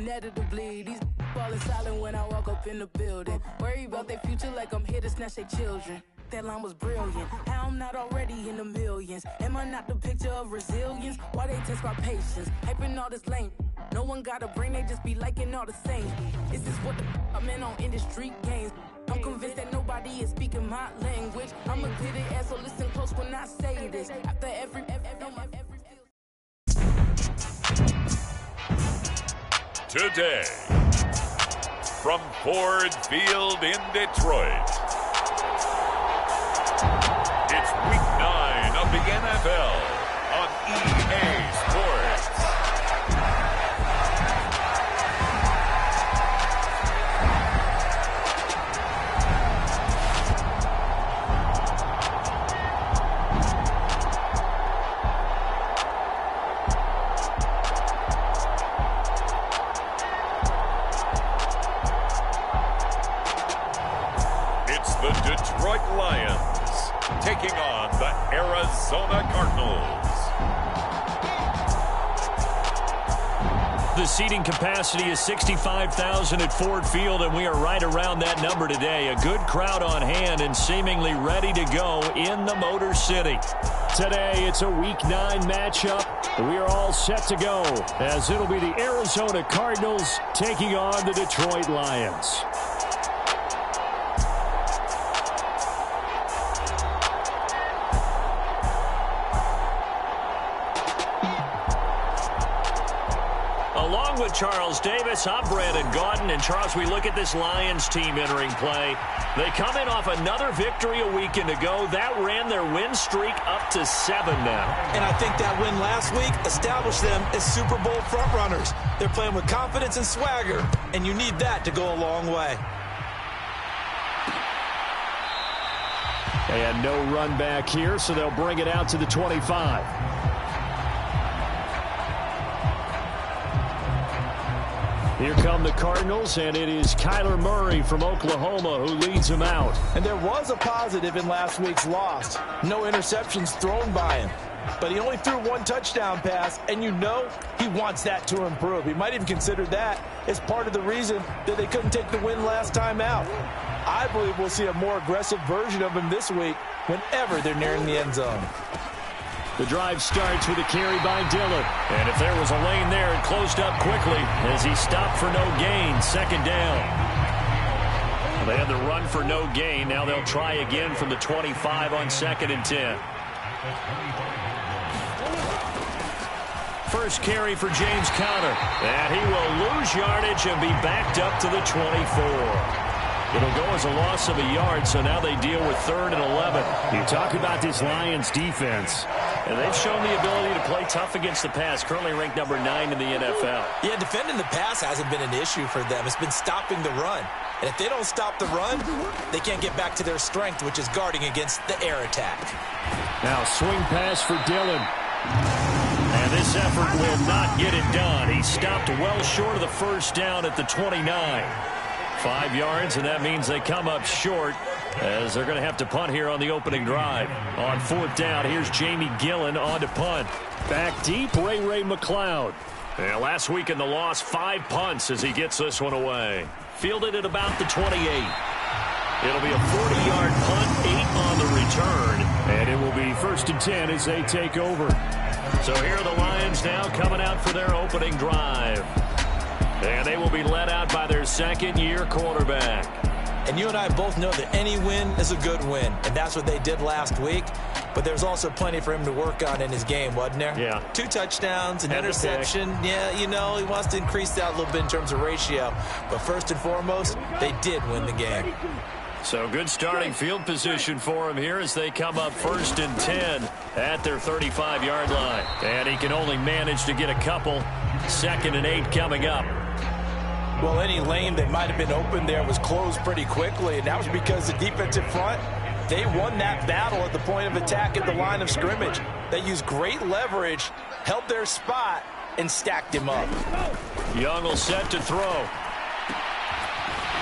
inevitably. These falling silent when I walk up in the building. Worry about their future like I'm here to snatch their children. That line was brilliant. How I'm not already in the millions. Am I not the picture of resilience? Why they test my patience? Hyping all this lame. No one got a brain, they just be liking all the same. Is this what the I'm in on industry games? I'm convinced that nobody is speaking my language. I'm a good ass, so listen close when I say this. After every Today, from Ford Field in Detroit, it's Week 9 of the NFL on EA Sports. It's the Detroit Lions taking on the Arizona Cardinals. The seating capacity is 65,000 at Ford Field, and we are right around that number today. A good crowd on hand and seemingly ready to go in the Motor City. Today, it's a Week 9 matchup. We are all set to go, as it'll be the Arizona Cardinals taking on the Detroit Lions. Along with Charles Davis, I'm Brandon Gaudin. And Charles, we look at this Lions team entering play. They come in off another victory a weekend ago. That ran their win streak up to 7 now. And I think that win last week established them as Super Bowl frontrunners. They're playing with confidence and swagger, and you need that to go a long way. And no run back here, so they'll bring it out to the 25. Here come the Cardinals, and it is Kyler Murray from Oklahoma who leads them out. And there was a positive in last week's loss. No interceptions thrown by him. But he only threw one touchdown pass, and you know he wants that to improve. He might even consider that as part of the reason that they couldn't take the win last time out. I believe we'll see a more aggressive version of him this week whenever they're nearing the end zone. The drive starts with a carry by Dillon. And if there was a lane there, it closed up quickly as he stopped for no gain. Second down. They had the run for no gain. Now they'll try again from the 25 on 2nd and 10. First carry for James Conner. And he will lose yardage and be backed up to the 24. It'll go as a loss of a yard, so now they deal with 3rd and 11. You talk about this Lions defense. And they've shown the ability to play tough against the pass, currently ranked number 9 in the NFL. Yeah, defending the pass hasn't been an issue for them. It's been stopping the run. And if they don't stop the run, they can't get back to their strength, which is guarding against the air attack. Now swing pass for Dillon. And this effort will not get it done. He stopped well short of the first down at the 29. 5 yards, and that means they come up short as they're going to have to punt here on the opening drive. On 4th down, here's Jamie Gillen on to punt. Back deep, Ray McLeod. And last week in the loss, 5 punts as he gets this one away. Fielded at about the 28. It'll be a 40-yard punt, 8 on the return. And it will be 1st and 10 as they take over. So here are the Lions now coming out for their opening drive. And they will be led out by their second-year quarterback. And you and I both know that any win is a good win, and that's what they did last week. But there's also plenty for him to work on in his game, wasn't there? Yeah. 2 touchdowns, an interception. Yeah, you know, he wants to increase that a little bit in terms of ratio. But first and foremost, they did win the game. So good starting field position for him here as they come up 1st and 10 at their 35-yard line. And he can only manage to get a couple. 2nd and 8 coming up. Well, any lane that might have been open there was closed pretty quickly, and that was because the defensive front, they won that battle at the point of attack at the line of scrimmage. They used great leverage, held their spot, and stacked him up. Young will set to throw.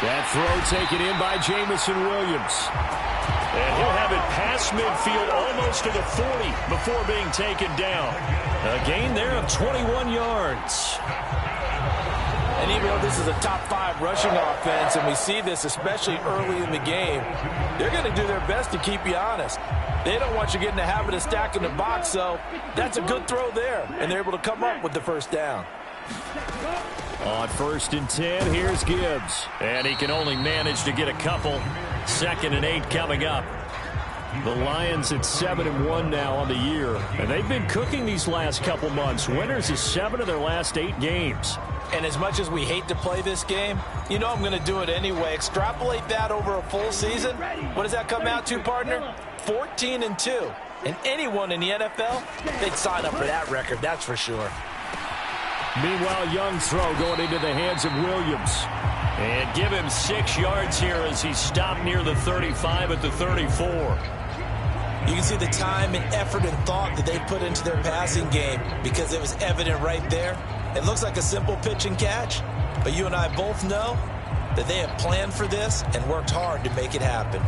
That throw taken in by Jamison Williams. And he'll have it past midfield almost to the 40 before being taken down. A gain there of 21 yards. And even This is a top-5 rushing offense, and we see this especially early in the game. They're going to do their best to keep you honest. They don't want you getting the habit of stacking the box, so that's a good throw there, and they're able to come up with the first down. On 1st and 10, here's Gibbs. And he can only manage to get a couple. 2nd and 8 coming up. The Lions at 7-1 now on the year. And they've been cooking these last couple months. Winners is 7 of their last 8 games. And as much as we hate to play this game, you know I'm going to do it anyway. Extrapolate that over a full season. What does that come out to, partner? 14-2. And anyone in the NFL, they'd sign up for that record, that's for sure. Meanwhile, young throw going into the hands of Williams. And give him 6 yards here as he's stopped near the 35 at the 34. You can see the time and effort and thought that they put into their passing game because it was evident right there. It looks like a simple pitch and catch, but you and I both know that they have planned for this and worked hard to make it happen.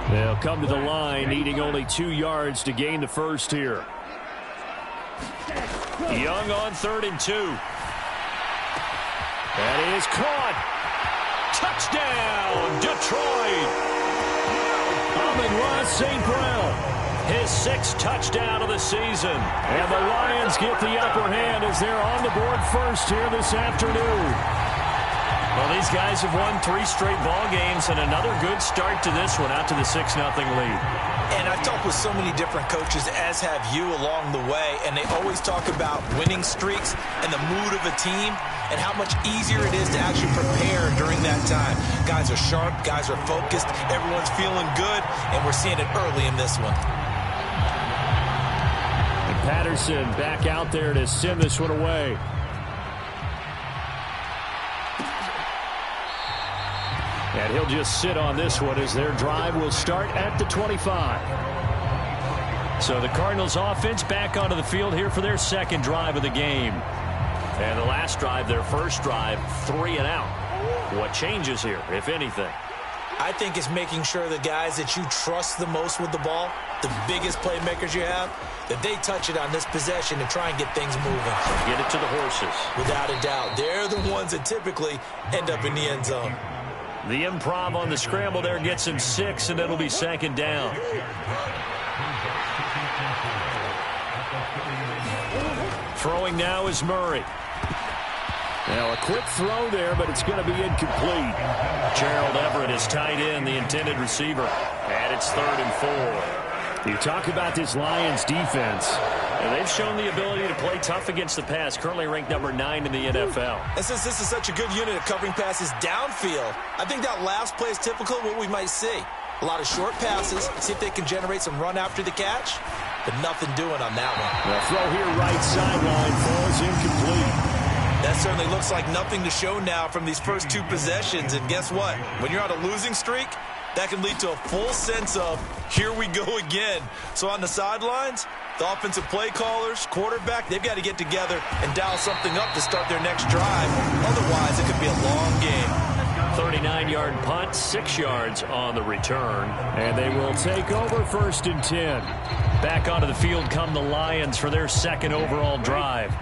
They'll come to the line, needing only 2 yards to gain the first here. Young on 3rd and 2. That is caught. Touchdown, Detroit. Amon-Ra St. Brown, his 6th touchdown of the season. And the Lions get the upper hand as they're on the board first here this afternoon. Well, these guys have won 3 straight ball games and another good start to this one out to the 6-0 lead. And I've talked with so many different coaches, as have you along the way, and they always talk about winning streaks and the mood of a team and how much easier it is to actually prepare during that time. Guys are sharp, guys are focused, everyone's feeling good, and we're seeing it early in this one. And Patterson back out there to send this one away. And he'll just sit on this one as their drive will start at the 25. So the Cardinals offense back onto the field here for their 2nd drive of the game. And the last drive, their first drive, 3 and out. What changes here, if anything? I think it's making sure the guys that you trust the most with the ball, the biggest playmakers you have, that they touch it on this possession and try and get things moving. Get it to the horses. Without a doubt. They're the ones that typically end up in the end zone. The improv on the scramble there gets him 6, and it'll be 2nd down. Throwing now is Murray. Now a quick throw there, but it's going to be incomplete. Gerald Everett is tight end, the intended receiver. And it's 3rd and 4. You talk about this Lions defense. And they've shown the ability to play tough against the pass, currently ranked number 9 in the NFL. And since this is such a good unit of covering passes downfield, I think that last play is typical of what we might see. A lot of short passes, see if they can generate some run after the catch, but nothing doing on that one. The throw here right sideline falls incomplete. That certainly looks like nothing to show now from these first 2 possessions, and guess what? When you're on a losing streak, that can lead to a full sense of, here we go again. So on the sidelines, the offensive play callers, quarterback, they've got to get together and dial something up to start their next drive. Otherwise, it could be a long game. 39-yard punt, 6 yards on the return. And they will take over 1st and 10. Back onto the field come the Lions for their 2nd overall drive.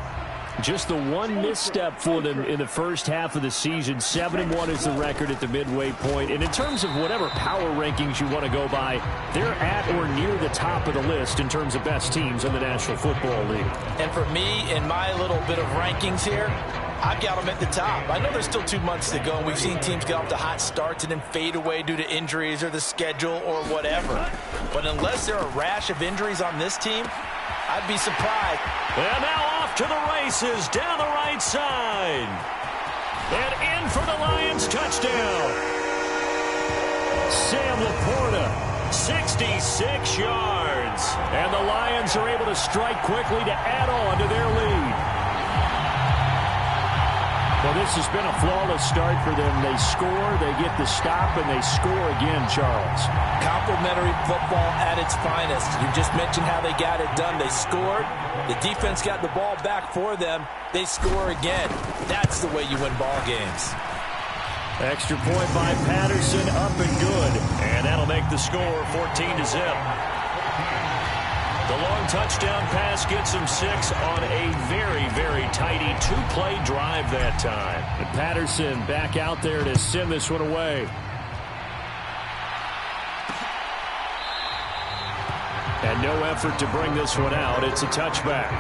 Just the one misstep for them in the first half of the season. 7-1 is the record at the midway point. And in terms of whatever power rankings you want to go by, they're at or near the top of the list in terms of best teams in the National Football League. And for me, in my little bit of rankings here, I've got them at the top. I know there's still 2 months to go, and we've seen teams get off to hot starts and then fade away due to injuries or the schedule or whatever. But unless there are a rash of injuries on this team, I'd be surprised. And now off to the races down the right side. And in for the Lions touchdown. Sam Laporta, 66 yards. And the Lions are able to strike quickly to add on to their lead. Well, this has been a flawless start for them. They score, they get the stop, and they score again, Charles. Complimentary football at its finest. You just mentioned how they got it done. They scored. The defense got the ball back for them. They score again. That's the way you win ball games. Extra point by Patterson, up and good. And the score 14-0. The long touchdown pass gets him 6 on a very, very tidy two-play drive that time. And Patterson back out there to send this one away. And no effort to bring this one out. It's a touchback.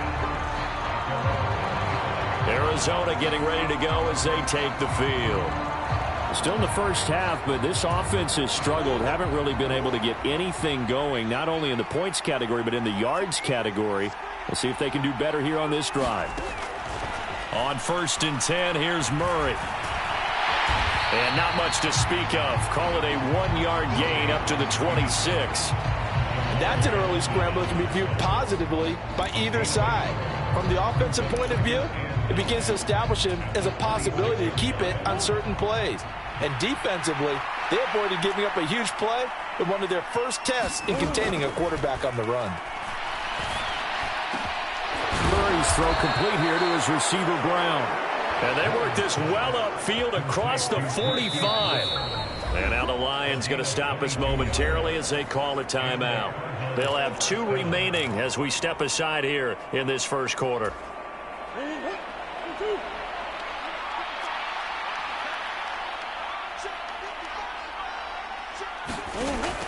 Arizona getting ready to go as they take the field. Still in the first half, but this offense has struggled. Haven't really been able to get anything going, not only in the points category, but in the yards category. We'll see if they can do better here on this drive. On 1st and 10, here's Murray. And not much to speak of. Call it a 1-yard gain up to the 26. That's an early scramble that can be viewed positively by either side. From the offensive point of view, it begins to establish him as a possibility to keep it on certain plays. And defensively, they avoided giving up a huge play with one of their first tests in containing a quarterback on the run. Murray's throw complete here to his receiver, Brown. And they work this well upfield across the 45. And now the Lions going to stop us momentarily as they call a timeout. They'll have 2 remaining as we step aside here in this first quarter.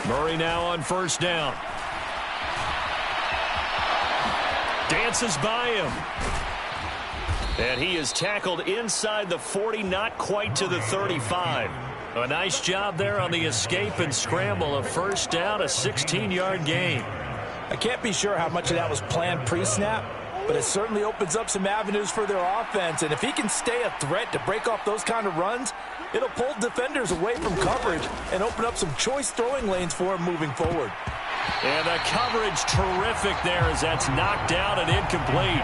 Murray now on 1st down. Dances by him. And he is tackled inside the 40, not quite to the 35. A nice job there on the escape and scramble. A 1st down, a 16-yard gain. I can't be sure how much of that was planned pre-snap, but it certainly opens up some avenues for their offense. And if he can stay a threat to break off those kind of runs, it'll pull defenders away from coverage and open up some choice throwing lanes for him moving forward. And the coverage terrific there as that's knocked down and incomplete.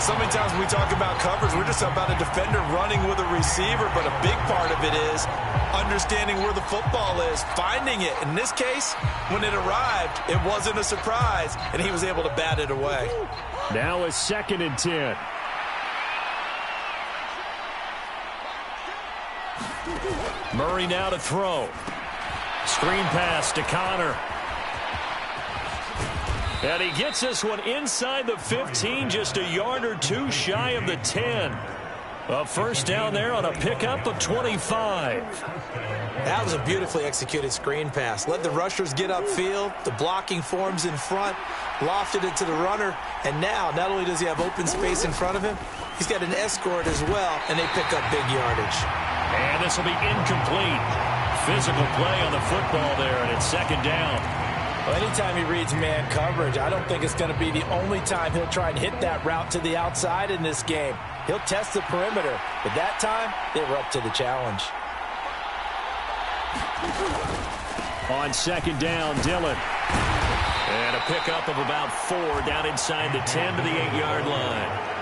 So many times when we talk about coverage, we're just about a defender running with a receiver, but a big part of it is understanding where the football is, finding it. In this case, when it arrived, it wasn't a surprise, and he was able to bat it away. Now a 2nd and 10. Murray now to throw. Screen pass to Connor. And he gets this one inside the 15, just a yard or 2 shy of the 10. A 1st down there on a pickup of 25. That was a beautifully executed screen pass. Let the rushers get upfield. The blocking forms in front. Lofted it to the runner. And now, not only does he have open space in front of him, he's got an escort as well, and they pick up big yardage. And this will be incomplete. Physical play on the football there, and it's 2nd down. Well, anytime he reads man coverage, I don't think it's going to be the only time he'll try and hit that route to the outside in this game. He'll test the perimeter, but that time, they were up to the challenge. On 2nd down, Dillon. And a pickup of about 4 down inside the 10 to the 8-yard line.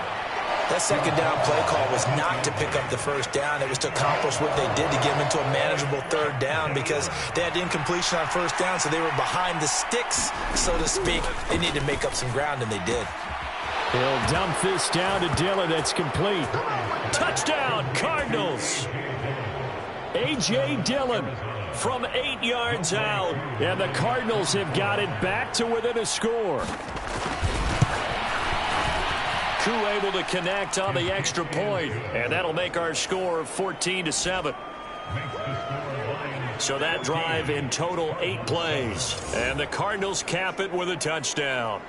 That 2nd down play call was not to pick up the 1st down. It was to accomplish what they did to get them into a manageable 3rd down because they had incompletion on 1st down, so they were behind the sticks, so to speak. They needed to make up some ground, and they did. He'll dump this down to Dillon. It's complete. Touchdown, Cardinals. A.J. Dillon from 8 yards out. And the Cardinals have got it back to within a score. Koo able to connect on the extra point, and that'll make our score 14-7. So that drive in total 8 plays, and the Cardinals cap it with a touchdown.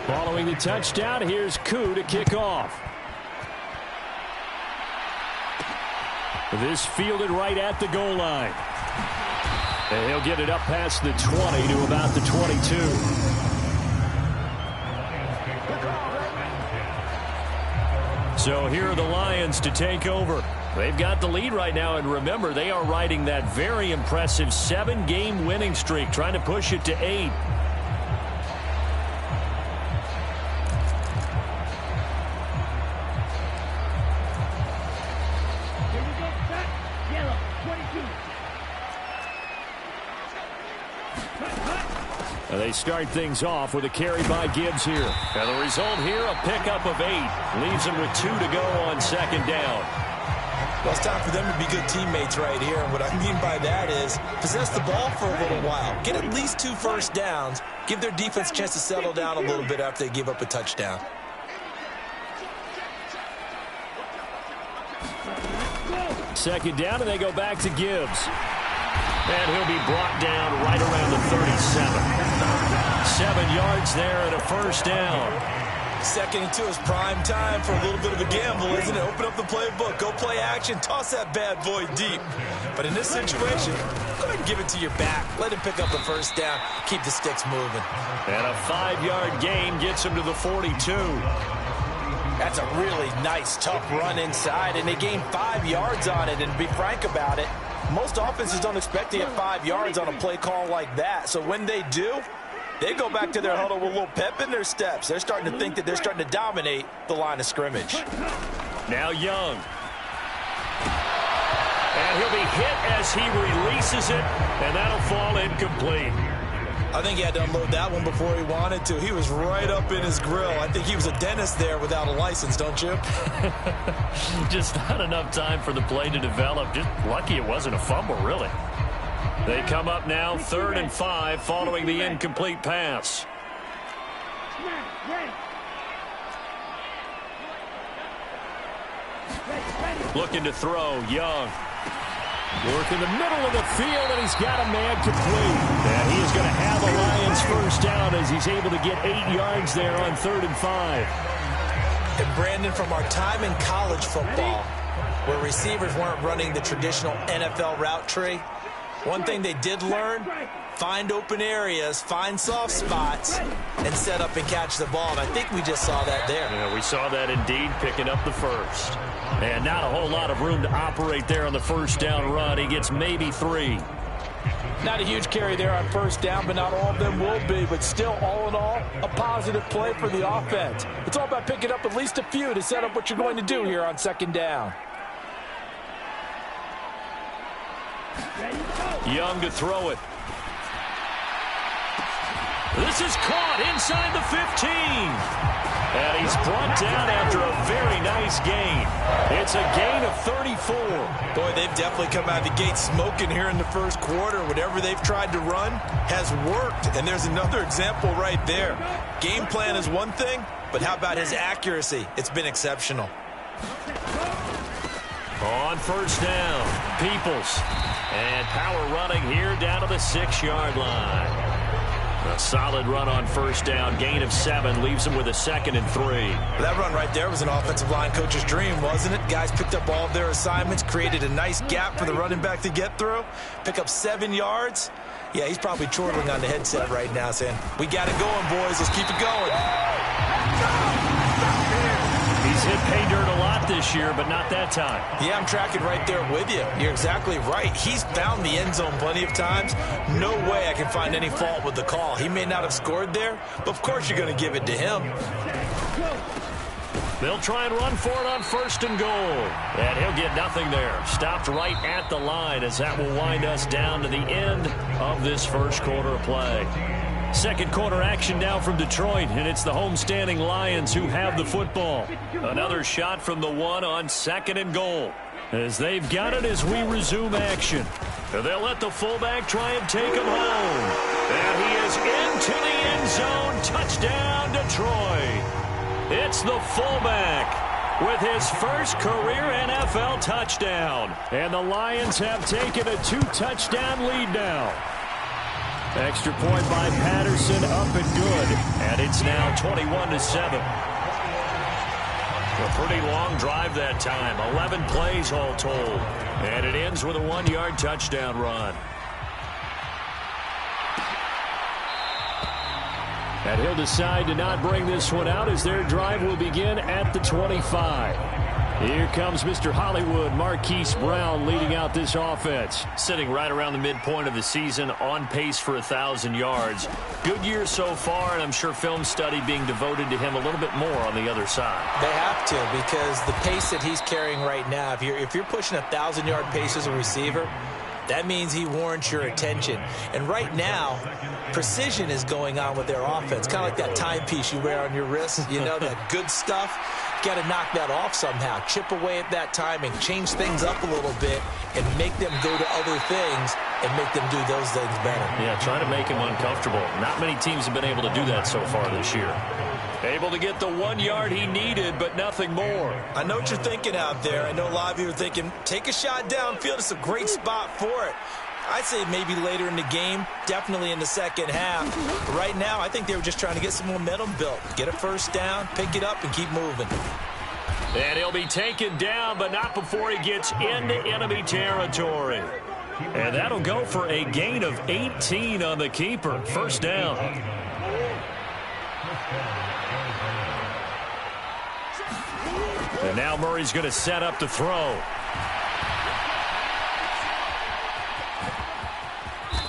Following the touchdown, here's Koo to kick off. This fielded right at the goal line. And he'll get it up past the 20 to about the 22. So here are the Lions to take over. They've got the lead right now, and remember, they are riding that very impressive 7-game winning streak, trying to push it to 8. They start things off with a carry by Gibbs here. And the result here, a pickup of 8. Leaves him with 2 to go on second down. Well, it's time for them to be good teammates right here. And what I mean by that is possess the ball for a little while. Get at least 2 first downs. Give their defense a chance to settle down a little bit after they give up a touchdown. Second down, and they go back to Gibbs. And he'll be brought down right around the 37. 7 yards there and a first down. Second and 2 is prime time for a little bit of a gamble, isn't it? Open up the playbook, go play action, toss that bad boy deep. But in this situation, go ahead and give it to your back. Let him pick up the first down. Keep the sticks moving. And a 5-yard gain gets him to the 42. That's a really nice, tough run inside, and they gained 5 yards on it. And to be frank about it, most offenses don't expect to get 5 yards on a play call like that. So when they do, they go back to their huddle with a little pep in their steps. They're starting to think that they're starting to dominate the line of scrimmage. Now Young. And he'll be hit as he releases it, and that'll fall incomplete. I think he had to unload that one before he wanted to. He was right up in his grill. I think he was a dentist there without a license, don't you? Just not enough time for the play to develop. Just lucky it wasn't a fumble, really. They come up now 3rd and 5 following the incomplete pass. Looking to throw, Young. Work in the middle of the field, and he's got a man complete. And he is going to have a Lions first down as he's able to get 8 yards there on 3rd and 5. And Brandon, from our time in college football, where receivers weren't running the traditional NFL route tree, one thing they did learn, find open areas, find soft spots, and set up and catch the ball. And I think we just saw that there. Yeah, we saw that indeed, picking up the first. And not a whole lot of room to operate there on the first down run. He gets maybe 3. Not a huge carry there on first down, but not all of them will be. But still, all in all, a positive play for the offense. It's all about picking up at least a few to set up what you're going to do here on second down. Young to throw it. This is caught inside the 15. And he's brought down after a very nice gain. It's a gain of 34. Boy, they've definitely come out of the gate smoking here in the first quarter. Whatever they've tried to run has worked. And there's another example right there. Game plan is one thing, but how about his accuracy? It's been exceptional. On first down, Peoples. And power running here down to the 6-yard line. A solid run on first down. Gain of 7 leaves him with a 2nd and 3. That run right there was an offensive line coach's dream, wasn't it? Guys picked up all of their assignments, created a nice gap for the running back to get through, pick up 7 yards. Yeah, he's probably chortling on the headset right now saying, we got it going, boys. Let's keep it going. He's hit pay dirt a lot this year, but not that time. Yeah, I'm tracking right there with you. You're exactly right. He's found the end zone plenty of times. No way I can find any fault with the call. He may not have scored there, but of course you're going to give it to him. They'll try and run for it on 1st and goal. And he'll get nothing there. Stopped right at the line as that will wind us down to the end of this first quarter of play. Second quarter action now from Detroit, and it's the homestanding Lions who have the football. Another shot from the 1 on 2nd and goal. As they've got it as we resume action. They'll let the fullback try and take him home. And he is into the end zone. Touchdown, Detroit. It's the fullback with his first career NFL touchdown. And the Lions have taken a 2-touchdown lead now. Extra point by Patterson, up and good. And it's now 21-7. A pretty long drive that time. 11 plays all told. And it ends with a 1-yard touchdown run. And he'll decide to not bring this one out as their drive will begin at the 25. Here comes Mr. Hollywood, Marquise Brown, leading out this offense. Sitting right around the midpoint of the season, on pace for 1,000 yards. Good year so far, and I'm sure film study being devoted to him a little bit more on the other side. They have to, because the pace that he's carrying right now, if you're pushing 1,000-yard pace as a receiver, That means he warrants your attention. And right now, precision is going on with their offense. Kind of like that timepiece you wear on your wrist. You know, that good stuff. Got to knock that off somehow. Chip away at that timing. Change things up a little bit and make them go to other things and make them do those things better. Yeah, trying to make him uncomfortable. Not many teams have been able to do that so far this year. Able to get the 1 yard he needed, but nothing more. I know what you're thinking out there. I know a lot of you are thinking, take a shot downfield. It's a great spot for it. I'd say maybe later in the game, definitely in the second half. But right now, I think they were just trying to get some momentum built. Get a first down, pick it up, and keep moving. And he'll be taken down, but not before he gets into enemy territory. And that'll go for a gain of 18 on the keeper. First down. And now Murray's going to set up to throw.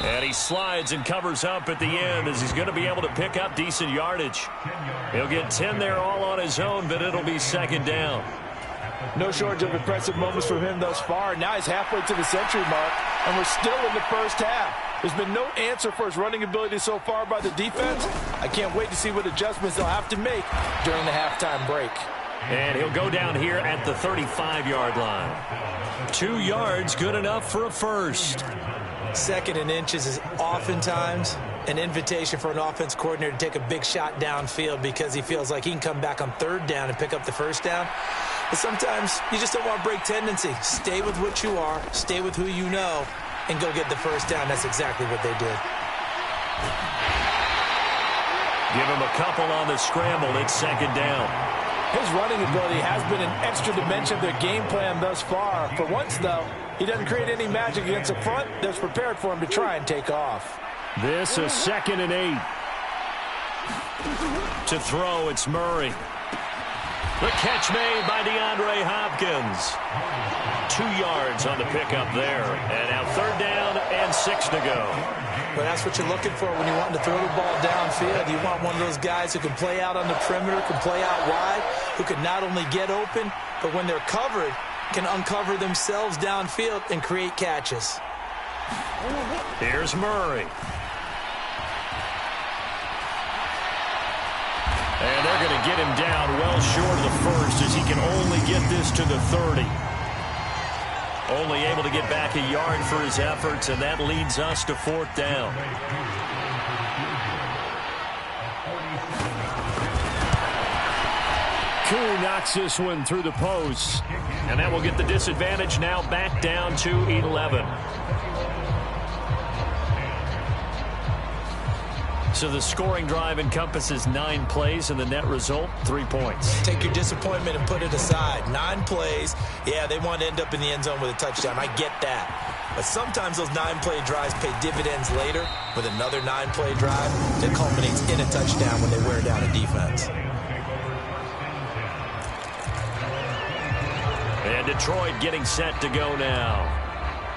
And he slides and covers up at the end as he's going to be able to pick up decent yardage. He'll get 10 there all on his own, but it'll be second down. No shortage of impressive moments from him thus far. Now he's halfway to the century mark, and we're still in the first half. There's been no answer for his running ability so far by the defense. I can't wait to see what adjustments they'll have to make during the halftime break. And he'll go down here at the 35-yard line. 2 yards, good enough for a first. Second and inches is oftentimes an invitation for an offense coordinator to take a big shot downfield because he feels like he can come back on third down and pick up the first down. But sometimes you just don't want to break tendency. Stay with what you are, stay with who you know, and go get the first down. That's exactly what they did. Give him a couple on the scramble. It's second down. His running ability has been an extra dimension of their game plan thus far. For once, though, he doesn't create any magic against the front that's prepared for him to try and take off. This is 2nd and 8. To throw, it's Murray. The catch made by DeAndre Hopkins. 2 yards on the pickup there. And now third down and 6 to go. But that's what you're looking for when you want to throw the ball downfield. You want one of those guys who can play out on the perimeter, can play out wide, who can not only get open, but when they're covered, can uncover themselves downfield and create catches. Here's Murray. And they're going to get him down well short of the first as he can only get this to the 30. Only able to get back a yard for his efforts, and that leads us to fourth down. Koo knocks this one through the post. And that will get the disadvantage now back down to 11. So the scoring drive encompasses 9 plays, and the net result, 3 points. Take your disappointment and put it aside. 9 plays. Yeah, they want to end up in the end zone with a touchdown. I get that. But sometimes those 9-play drives pay dividends later with another 9-play drive that culminates in a touchdown when they wear down a defense. And Detroit getting set to go now.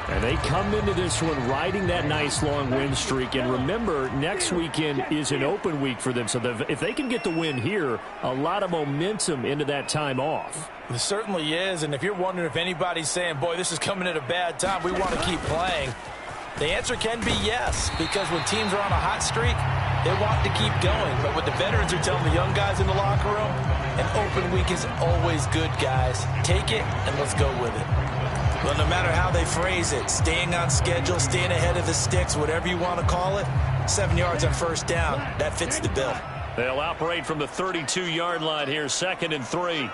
And they come into this one riding that nice long win streak. And remember, next weekend is an open week for them. So if they can get the win here, a lot of momentum into that time off. It certainly is. And if you're wondering if anybody's saying, boy, this is coming at a bad time, we want to keep playing, the answer can be yes. Because when teams are on a hot streak, they want to keep going. But what the veterans are telling the young guys in the locker room, an open week is always good, guys. Take it and let's go with it. Well, no matter how they phrase it, staying on schedule, staying ahead of the sticks, whatever you want to call it, 7 yards on first down, that fits the bill. They'll operate from the 32-yard line here, 2nd and 3.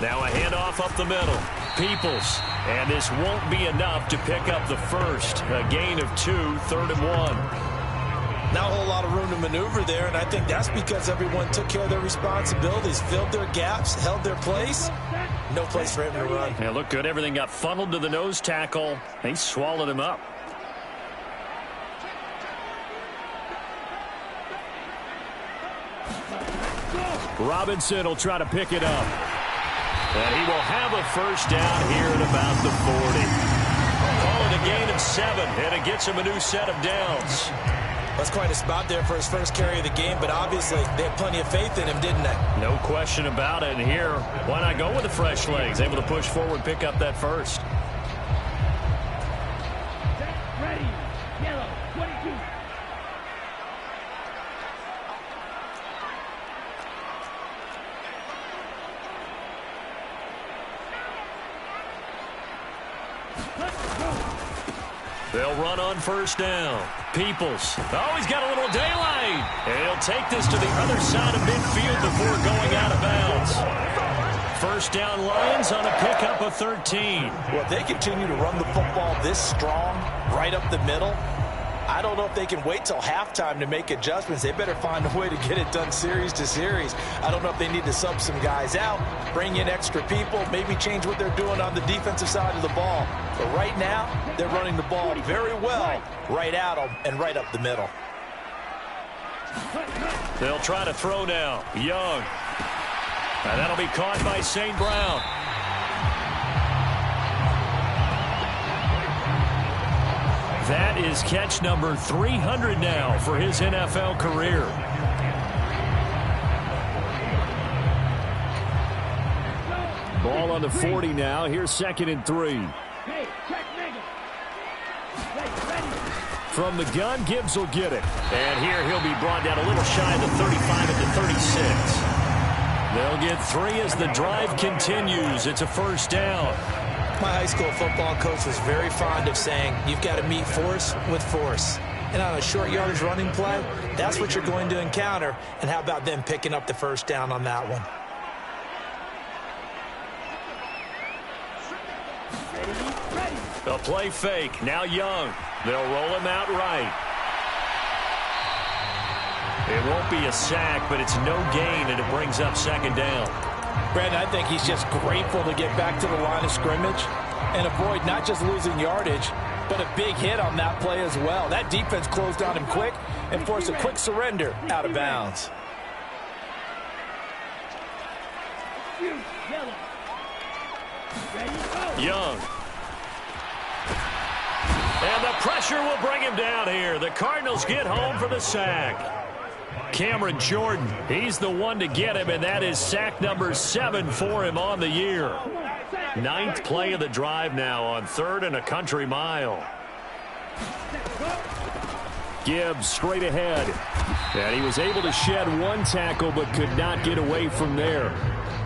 Now a handoff up the middle. Peoples. And this won't be enough to pick up the first. A gain of 2, 3rd and 1. Not a whole lot of room to maneuver there, and I think that's because everyone took care of their responsibilities, filled their gaps, held their place. No place for him to run. Yeah, looked good. Everything got funneled to the nose tackle. They swallowed him up. Robinson will try to pick it up. And he will have a first down here at about the 40. Call it a gain of 7, and it gets him a new set of downs. That's quite a spot there for his first carry of the game, but obviously they had plenty of faith in him, didn't they? No question about it. And here, why not go with the fresh legs? Able to push forward, pick up that first. Ready, yellow, 22. They'll run on first down. Peoples. Oh, he's got a little daylight. And he'll take this to the other side of midfield before going out of bounds. First down, Lions on a pickup of 13. Well, if they continue to run the football this strong, right up the middle, I don't know if they can wait till halftime to make adjustments. They better find a way to get it done series to series. I don't know if they need to sub some guys out, bring in extra people, maybe change what they're doing on the defensive side of the ball. But right now, they're running the ball very well right out and right up the middle. They'll try to throw now. Young. And that'll be caught by St. Brown. That is catch number 300 now for his NFL career. Ball on the 40 now. Here's 2nd and 3. From the gun, Gibbs will get it. And here he'll be brought down a little shy of the 35 at the 36. They'll get 3 as the drive continues. It's a first down. My high school football coach was very fond of saying, you've got to meet force with force. And on a short yardage running play, that's what you're going to encounter. And how about them picking up the first down on that one? A play fake. Now Young. They'll roll him out right. It won't be a sack, but it's no gain, and it brings up 2nd down. Brandon, I think he's just grateful to get back to the line of scrimmage and avoid not just losing yardage, but a big hit on that play as well. That defense closed on him quick and forced a quick surrender out of bounds. Young. And the pressure will bring him down here. The Cardinals get home for the sack. Cameron Jordan, he's the one to get him, and that is sack number 7 for him on the year. 9th play of the drive now on 3rd and a country mile. Gibbs straight ahead. And he was able to shed 1 tackle but could not get away from there.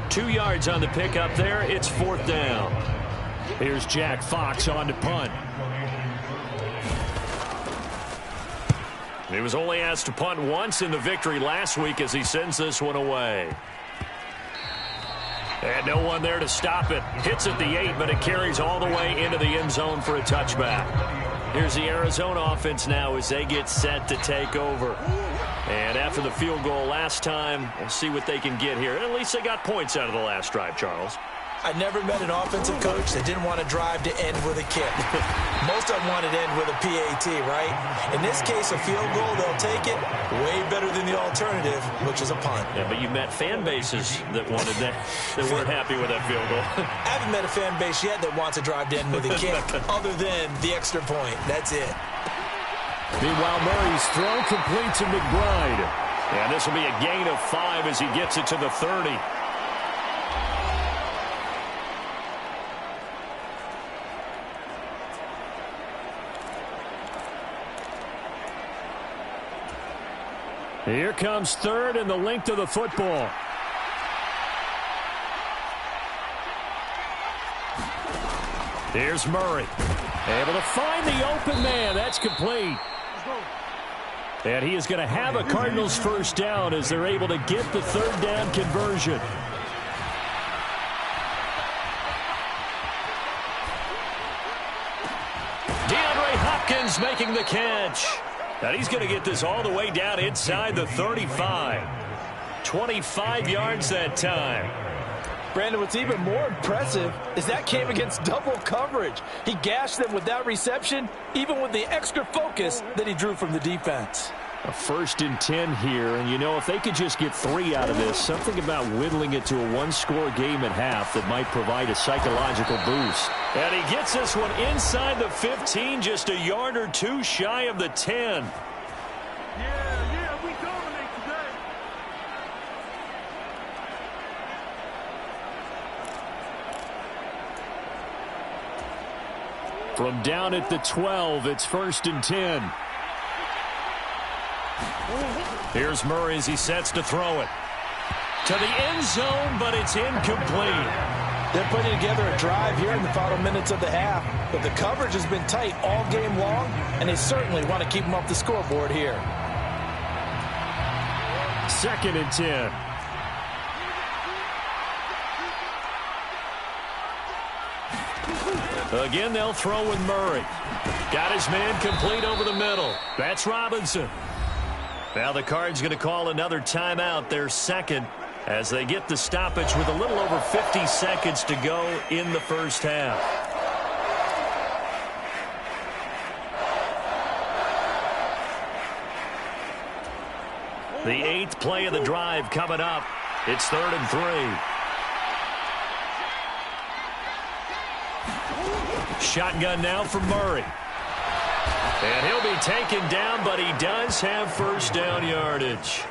2 yards on the pickup there. It's 4th down. Here's Jack Fox on to punt. He was only asked to punt once in the victory last week as he sends this one away. And no one there to stop it. Hits at the 8, but it carries all the way into the end zone for a touchback. Here's the Arizona offense now as they get set to take over. And after the field goal last time, we'll see what they can get here. At least they got points out of the last drive, Charles. I never met an offensive coach that didn't want to drive to end with a kick. Most of them wanted to end with a PAT, right? In this case, a field goal, they'll take it. Way better than the alternative, which is a punt. Yeah, but you met fan bases that wanted that, that weren't happy with that field goal. I haven't met a fan base yet that wants to drive to end with a kick other than the extra point. That's it. Meanwhile, Murray's throw complete to McBride. And this will be a gain of 5 as he gets it to the 30. Here comes 3rd and the length of the football. Here's Murray. Able to find the open man. That's complete. And he is going to have a Cardinals first down as they're able to get the 3rd down conversion. DeAndre Hopkins making the catch. And he's going to get this all the way down inside the 35. 25 yards that time. Brandon, what's even more impressive is that came against double coverage. He gashed them with that reception, even with the extra focus that he drew from the defense. A 1st and 10 here, and you know, if they could just get 3 out of this, something about whittling it to a 1-score game at half that might provide a psychological boost. And he gets this one inside the 15, just a yard or 2 shy of the 10. Yeah, we dominate today. From down at the 12, it's 1st and 10. Here's Murray as he sets to throw it. To the end zone, but it's incomplete. They're putting together a drive here in the final minutes of the half, but the coverage has been tight all game long, and they certainly want to keep them off the scoreboard here. 2nd and 10. Again, they'll throw with Murray. Got his man complete over the middle. That's Robinson. Now the Cards going to call another timeout, their second, as they get the stoppage with a little over 50 seconds to go in the first half. The 8th play of the drive coming up. It's 3rd and 3. Shotgun now for Murray. And he'll be taken down, but he does have first down yardage.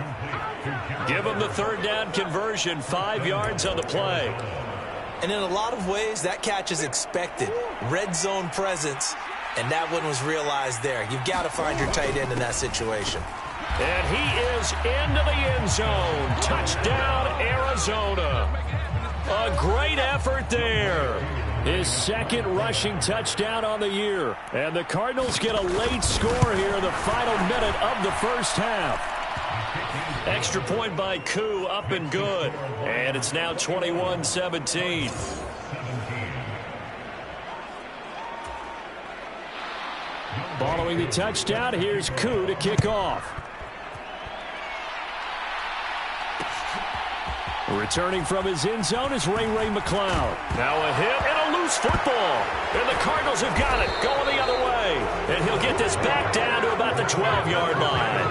Give him the 3rd down conversion, 5 yards on the play. And in a lot of ways, that catch is expected. Red zone presence, and that one was realized there. You've got to find your tight end in that situation. And he is into the end zone. Touchdown, Arizona. A great effort there. His 2nd rushing touchdown on the year. And the Cardinals get a late score here in the final minute of the first half. Extra point by Koo, up and good. And it's now 21-17. Following the touchdown, here's Koo to kick off. Returning from his end zone is Ray McLeod. Now a hit and a loose football. And the Cardinals have got it, going the other way. And he'll get this back down to about the 12-yard line.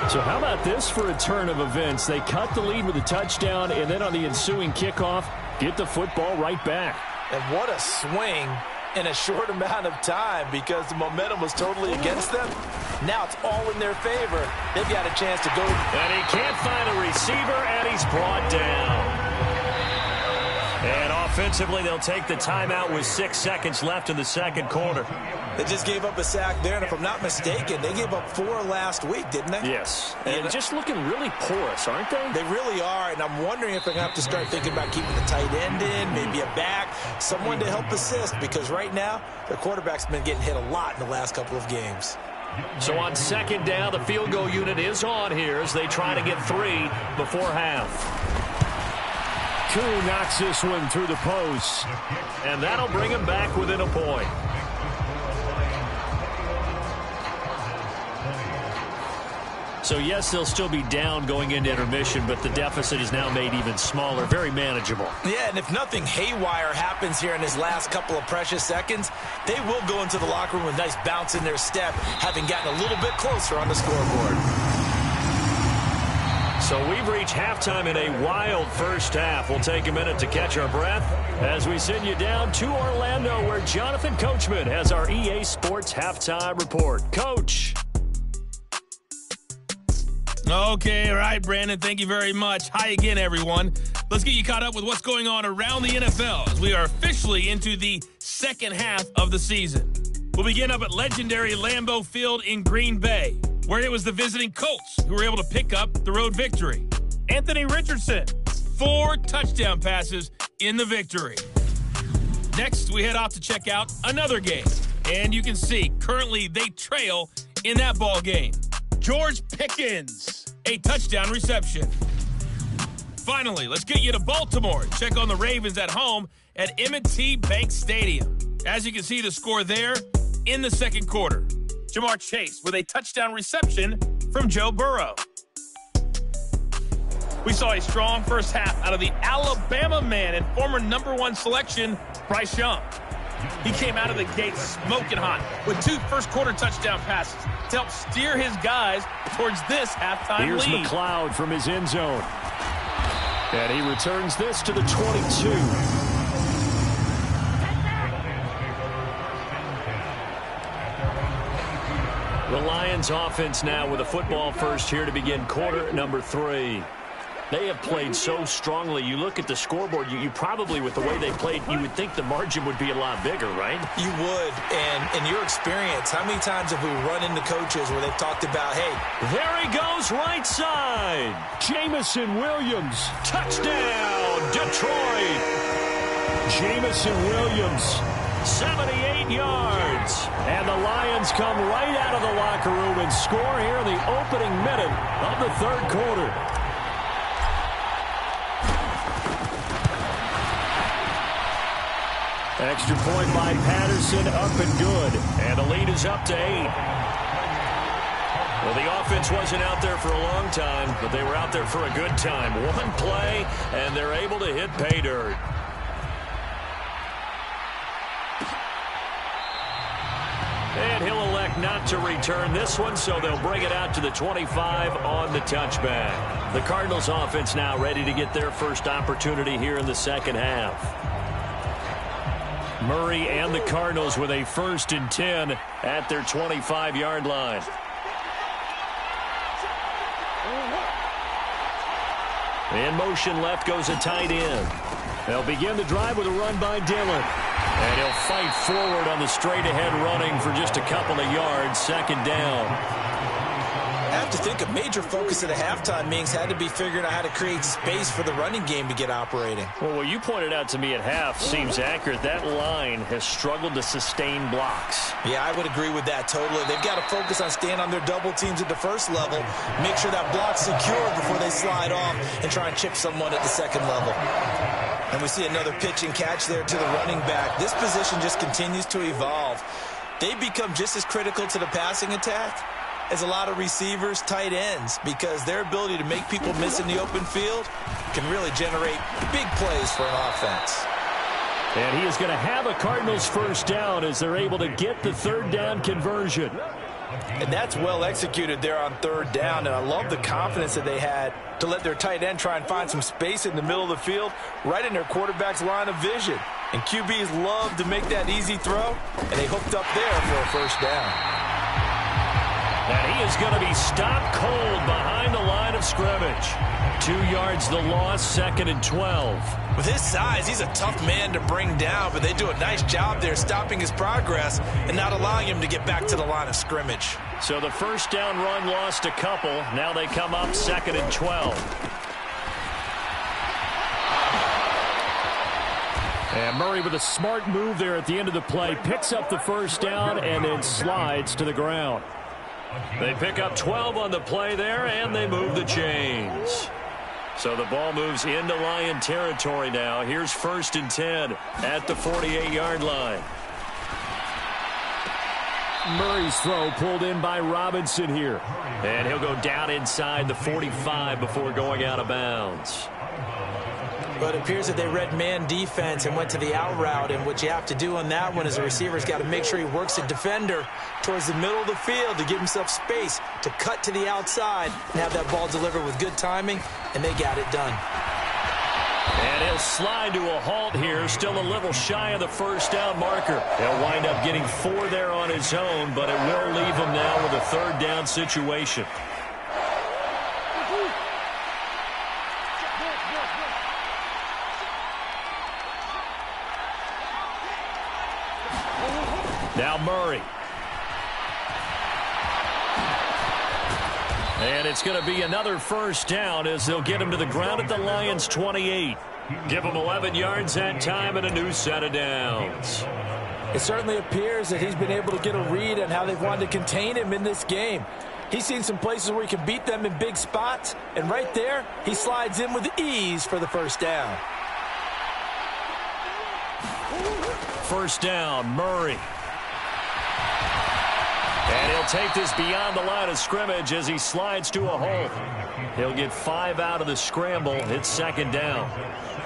So how about this for a turn of events? They cut the lead with a touchdown, and then on the ensuing kickoff, get the football right back. And what a swing in a short amount of time, because the momentum was totally against them. Now it's all in their favor. They've got a chance to go. And he can't find a receiver, and he's brought down. And offensively, they'll take the timeout with 6 seconds left in the second quarter. They just gave up a sack there, and if I'm not mistaken, they gave up 4 last week, didn't they? Yes. And just looking really porous, aren't they? They really are, and I'm wondering if they're going to have to start thinking about keeping the tight end in, maybe a back, someone to help assist, because right now, their quarterback's been getting hit a lot in the last couple of games. So on 2nd down, the field goal unit is on here as they try to get 3 before half. Koo knocks this one through the post, and that'll bring him back within a point. So, yes, they'll still be down going into intermission, but the deficit is now made even smaller, very manageable. Yeah, and if nothing haywire happens here in his last couple of precious seconds, they will go into the locker room with a nice bounce in their step, having gotten a little bit closer on the scoreboard. So we've reached halftime in a wild first half. We'll take a minute to catch our breath as we send you down to Orlando, where Jonathan Coachman has our EA Sports Halftime Report. Coach. Okay, all right, Brandon, thank you very much. Hi again, everyone. Let's get you caught up with what's going on around the NFL as we are officially into the second half of the season. We'll begin up at legendary Lambeau Field in Green Bay, where it was the visiting Colts who were able to pick up the road victory. Anthony Richardson, 4 touchdown passes in the victory. Next, we head off to check out another game. And you can see, currently they trail in that ball game. George Pickens, a touchdown reception. Finally, let's get you to Baltimore and check on the Ravens at home at M&T Bank Stadium. As you can see, the score there in the second quarter. Jamar Chase with a touchdown reception from Joe Burrow. We saw a strong first half out of the Alabama man and former #1 selection, Bryce Young. He came out of the gate smoking hot with 2 first-quarter touchdown passes to help steer his guys towards this halftime Here's lead. McLeod from his end zone. And he returns this to the 22. The Lions offense now with a football first here to begin quarter number 3. They have played so strongly. You look at the scoreboard, you probably, with the way they played, you would think the margin would be a lot bigger, right? You would. And in your experience, how many times have we run into coaches where they've talked about, hey, there he goes right side. Jamison Williams. Touchdown, Detroit. Jamison Williams, 78 yards. And the Lions come right out of the locker room and score here in the opening minute of the third quarter. Extra point by Patterson, up and good. And the lead is up to 8. Well, the offense wasn't out there for a long time, but they were out there for a good time. One play, and they're able to hit pay dirt. And he'll elect not to return this one, so they'll bring it out to the 25 on the touchback. The Cardinals offense now ready to get their first opportunity here in the second half. Murray and the Cardinals with a 1st and 10 at their 25-yard line. In motion left goes a tight end. They'll begin the drive with a run by Dillon. And he'll fight forward on the straight-ahead running for just a couple of yards, 2nd down. I have to think a major focus of the halftime meetings had to be figuring out how to create space for the running game to get operating. Well, what you pointed out to me at half seems accurate. That line has struggled to sustain blocks. Yeah, I would agree with that totally. They've got to focus on staying on their double teams at the first level, make sure that block's secure before they slide off and try and chip someone at the second level. And we see another pitch and catch there to the running back. This position just continues to evolve. They become just as critical to the passing attack as a lot of receivers, tight ends, because their ability to make people miss in the open field can really generate big plays for an offense. And he is going to have a Cardinals 1st down as they're able to get the 3rd down conversion. And that's well executed there on 3rd down, and I love the confidence that they had to let their tight end try and find some space in the middle of the field, right in their quarterback's line of vision. And QBs love to make that easy throw, and they hooked up there for a 1st down. And he is going to be stopped cold behind the line of scrimmage. 2 yards the loss, 2nd and 12. With his size, he's a tough man to bring down, but they do a nice job there stopping his progress and not allowing him to get back to the line of scrimmage. So the 1st down run lost a couple. Now they come up 2nd and 12. And Murray with a smart move there at the end of the play. Picks up the 1st down and then slides to the ground. They pick up 12 on the play there, and they move the chains. So the ball moves into Lion territory now. Here's 1st and 10 at the 48-yard line. Murray's throw pulled in by Robinson here. And he'll go down inside the 45 before going out of bounds. But it appears that they read man defense and went to the out route. And what you have to do on that one is the receiver's got to make sure he works the defender towards the middle of the field to give himself space to cut to the outside and have that ball delivered with good timing, and they got it done. And he'll slide to a halt here, still a little shy of the 1st down marker. He'll wind up getting 4 there on his own, but it will leave him now with a 3rd down situation. Now Murray. And it's going to be another 1st down as they'll get him to the ground at the Lions' 28. Give him 11 yards that time and a new set of downs. It certainly appears that he's been able to get a read on how they've wanted to contain him in this game. He's seen some places where he can beat them in big spots, and right there, he slides in with ease for the 1st down. 1st down, Murray. And he'll take this beyond the line of scrimmage as he slides to a hole. He'll get 5 out of the scramble. It's 2nd down.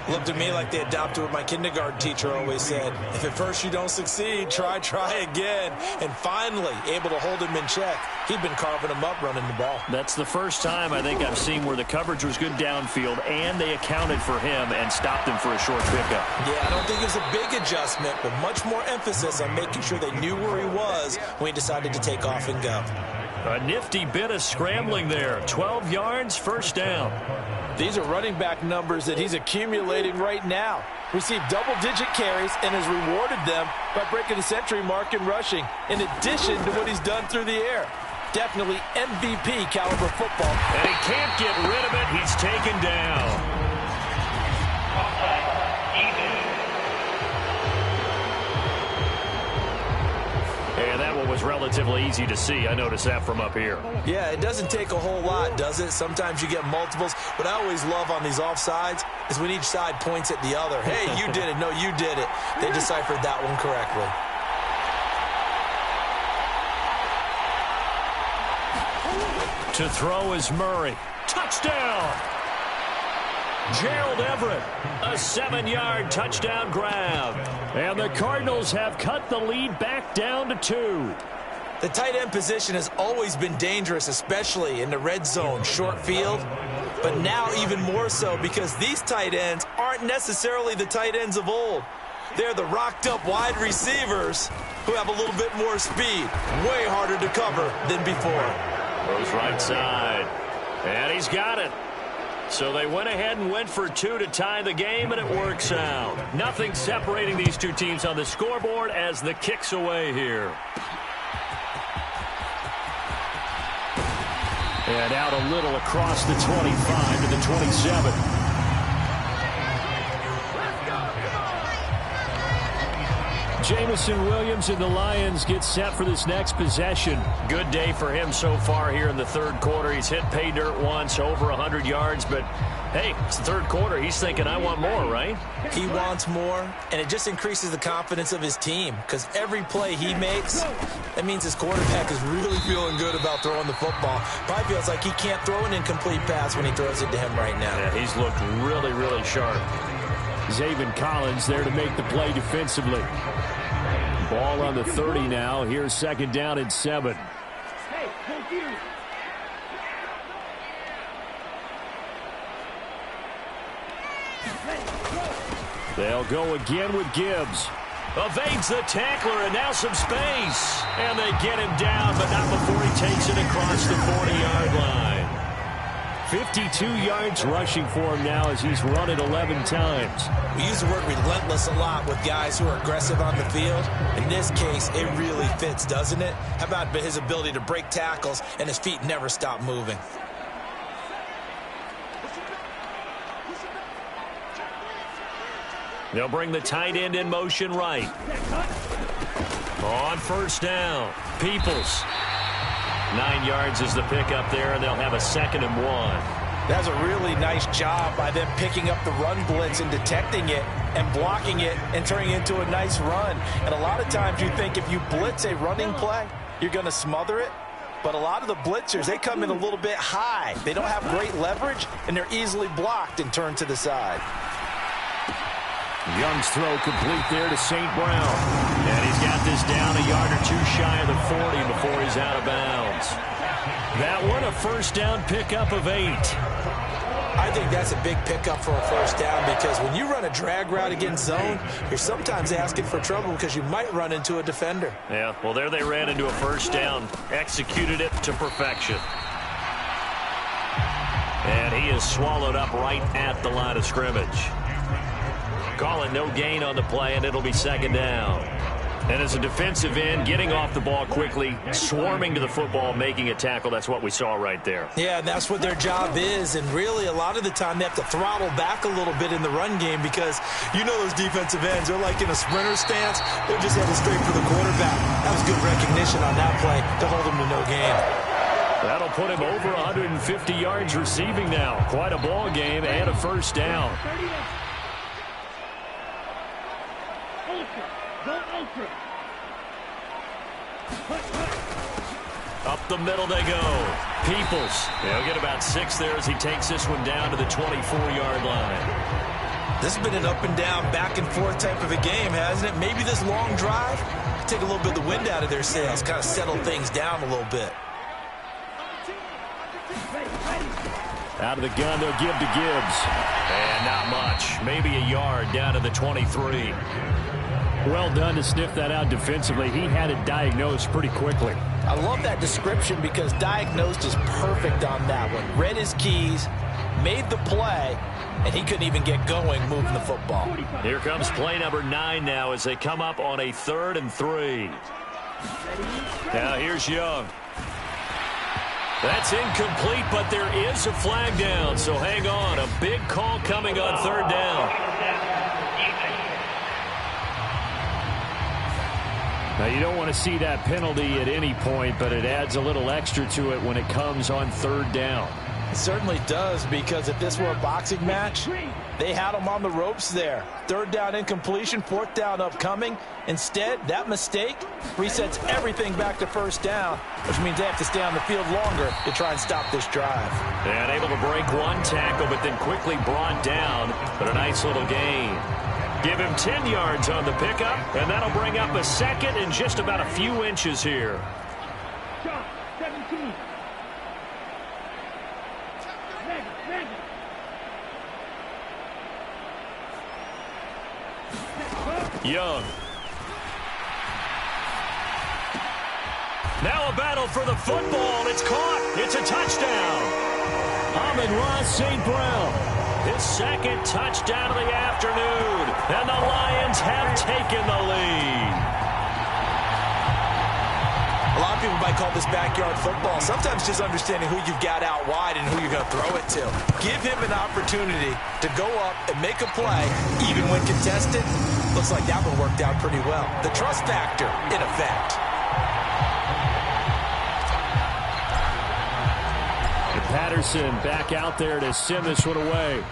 Looked to me like they adopted what my kindergarten teacher always said. If at first you don't succeed, try again. And finally, able to hold him in check. He'd been carving him up running the ball. That's the first time I think I've seen where the coverage was good downfield and they accounted for him and stopped him for a short pickup. Yeah, I don't think it was a big adjustment, but much more emphasis on making sure they knew where he was when he decided to take off and go. A nifty bit of scrambling there. 12 yards, first down. These are running back numbers that he's accumulating right now. Received double-digit carries and has rewarded them by breaking the century mark in rushing, in addition to what he's done through the air. Definitely MVP caliber football. And he can't get rid of it. He's taken down. And that one was relatively easy to see. I noticed that from up here. Yeah, it doesn't take a whole lot, does it? Sometimes you get multiples. What I always love on these offsides is when each side points at the other. Hey, you did it. No, you did it. They deciphered that one correctly. To throw is Murray. Touchdown! Gerald Everett, a 7-yard touchdown grab. And the Cardinals have cut the lead back down to 2. The tight end position has always been dangerous, especially in the red zone, short field. But now even more so because these tight ends aren't necessarily the tight ends of old. They're the rocked-up wide receivers who have a little bit more speed. Way harder to cover than before. Goes right side. And he's got it. So they went ahead and went for 2 to tie the game, and it works out. Nothing separating these two teams on the scoreboard as the kick's away here. And out a little across the 25 to the 27. Jamison Williams and the Lions get set for this next possession. Good day for him so far here in the third quarter. He's hit pay dirt once, over 100 yards, but hey, it's the third quarter. He's thinking, I want more, right? He wants more, and it just increases the confidence of his team because every play he makes, that means his quarterback is really feeling good about throwing the football. Probably feels like he can't throw an incomplete pass when he throws it to him right now. Yeah, he's looked really, really sharp. Zaven Collins there to make the play defensively. Ball on the 30 now. Here's second down and 7. They'll go again with Gibbs. Evades the tackler, and now some space. And they get him down, but not before he takes it across the 40-yard line. 52 yards rushing for him now as he's run it 11 times. We use the word relentless a lot with guys who are aggressive on the field. In this case, it really fits, doesn't it? How about his ability to break tackles and his feet never stop moving? They'll bring the tight end in motion right. On first down, Peoples. 9 yards is the pickup there, and they'll have a 2nd and 1. That's a really nice job by them picking up the run blitz and detecting it and blocking it and turning it into a nice run. And a lot of times you think if you blitz a running play, you're going to smother it. But a lot of the blitzers, they come in a little bit high. They don't have great leverage, and they're easily blocked and turned to the side. Young's throw complete there to St. Brown. And he's got this down a yard or 2 shy of the 40 before he's out of bounds. That one a first down pickup of 8. I think that's a big pickup for a first down because when you run a drag route against zone, you're sometimes asking for trouble because you might run into a defender. Yeah, well, there they ran into a first down. Executed it to perfection. And he is swallowed up right at the line of scrimmage. Call it no gain on the play, and it'll be 2nd down. And as a defensive end, getting off the ball quickly, swarming to the football, making a tackle, that's what we saw right there. Yeah, and that's what their job is. And really, a lot of the time, they have to throttle back a little bit in the run game because you know those defensive ends, they're like in a sprinter stance. They're just headed straight for the quarterback. That was good recognition on that play to hold him to no gain. That'll put him over 150 yards receiving now. Quite a ball game and a first down. Up the middle they go. Peoples. He'll get about 6 there as he takes this one down to the 24-yard line. This has been an up and down, back and forth type of a game, hasn't it? Maybe this long drive take a little bit of the wind out of their sails, kind of settle things down a little bit. Out of the gun, they'll give to Gibbs. And not much. Maybe a yard down to the 23. Well done to sniff that out defensively. He had it diagnosed pretty quickly. I love that description because diagnosed is perfect on that one. Read his keys, made the play, and he couldn't even get going moving the football. Here comes play number 9 now as they come up on a 3rd and 3. Now here's Young. That's incomplete, but there is a flag down, so hang on. A big call coming on 3rd down. Now, you don't want to see that penalty at any point, but it adds a little extra to it when it comes on 3rd down. It certainly does, because if this were a boxing match, they had him on the ropes there. 3rd down incompletion, 4th down upcoming. Instead, that mistake resets everything back to 1st down, which means they have to stay on the field longer to try and stop this drive. And able to break one tackle, but then quickly brought down. But a nice little gain. Give him 10 yards on the pickup, and that'll bring up a 2nd and just about a few inches here. Young. Now a battle for the football. It's caught. It's a touchdown. Amon-Ra St. Brown. His 2nd touchdown of the afternoon. And the Lions have taken the lead. A lot of people might call this backyard football. Sometimes just understanding who you've got out wide and who you're going to throw it to. Give him an opportunity to go up and make a play, even when contested. Looks like that one worked out pretty well. The trust factor, in effect. Patterson back out there to send this one away.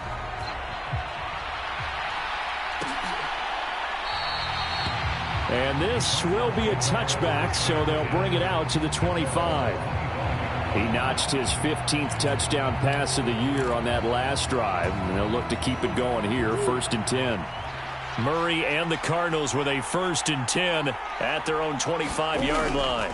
And this will be a touchback, so they'll bring it out to the 25. He notched his 15th touchdown pass of the year on that last drive, and they'll look to keep it going here, 1st and 10. Murray and the Cardinals with a 1st and 10 at their own 25-yard line.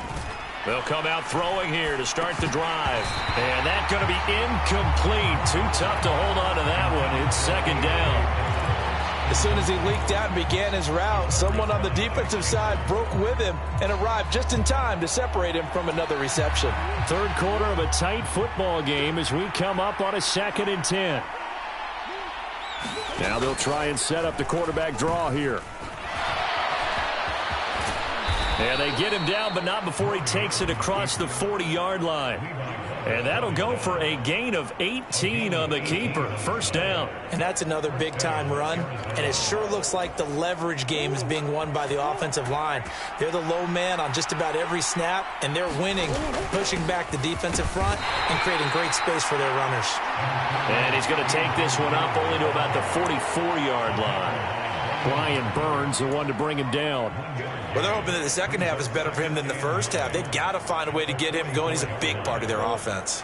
They'll come out throwing here to start the drive. And that's going to be incomplete. Too tough to hold on to that one. It's 2nd down. As soon as he leaked out and began his route, someone on the defensive side broke with him and arrived just in time to separate him from another reception. 3rd quarter of a tight football game as we come up on a 2nd and 10. Now they'll try and set up the quarterback draw here. And they get him down, but not before he takes it across the 40-yard line. And that'll go for a gain of 18 on the keeper. 1st down. And that's another big-time run. And it sure looks like the leverage game is being won by the offensive line. They're the low man on just about every snap, and they're winning, pushing back the defensive front and creating great space for their runners. And he's going to take this one up only to about the 44-yard line. Brian Burns, the one to bring him down. Well, they're hoping that the 2nd half is better for him than the 1st half. They've got to find a way to get him going. He's a big part of their offense.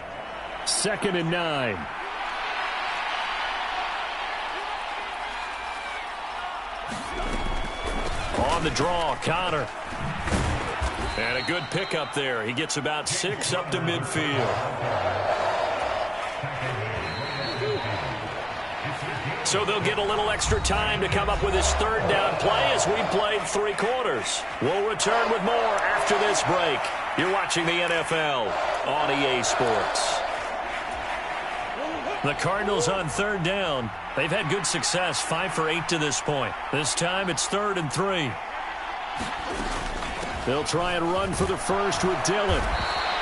2nd and 9. On the draw, Connor. And a good pickup there. He gets about 6 up to midfield. So they'll get a little extra time to come up with his 3rd down play as we played 3 quarters. We'll return with more after this break. You're watching the NFL on EA Sports. The Cardinals on 3rd down. They've had good success, 5 for 8 to this point. This time it's 3rd and 3. They'll try and run for the 1st with Dillon.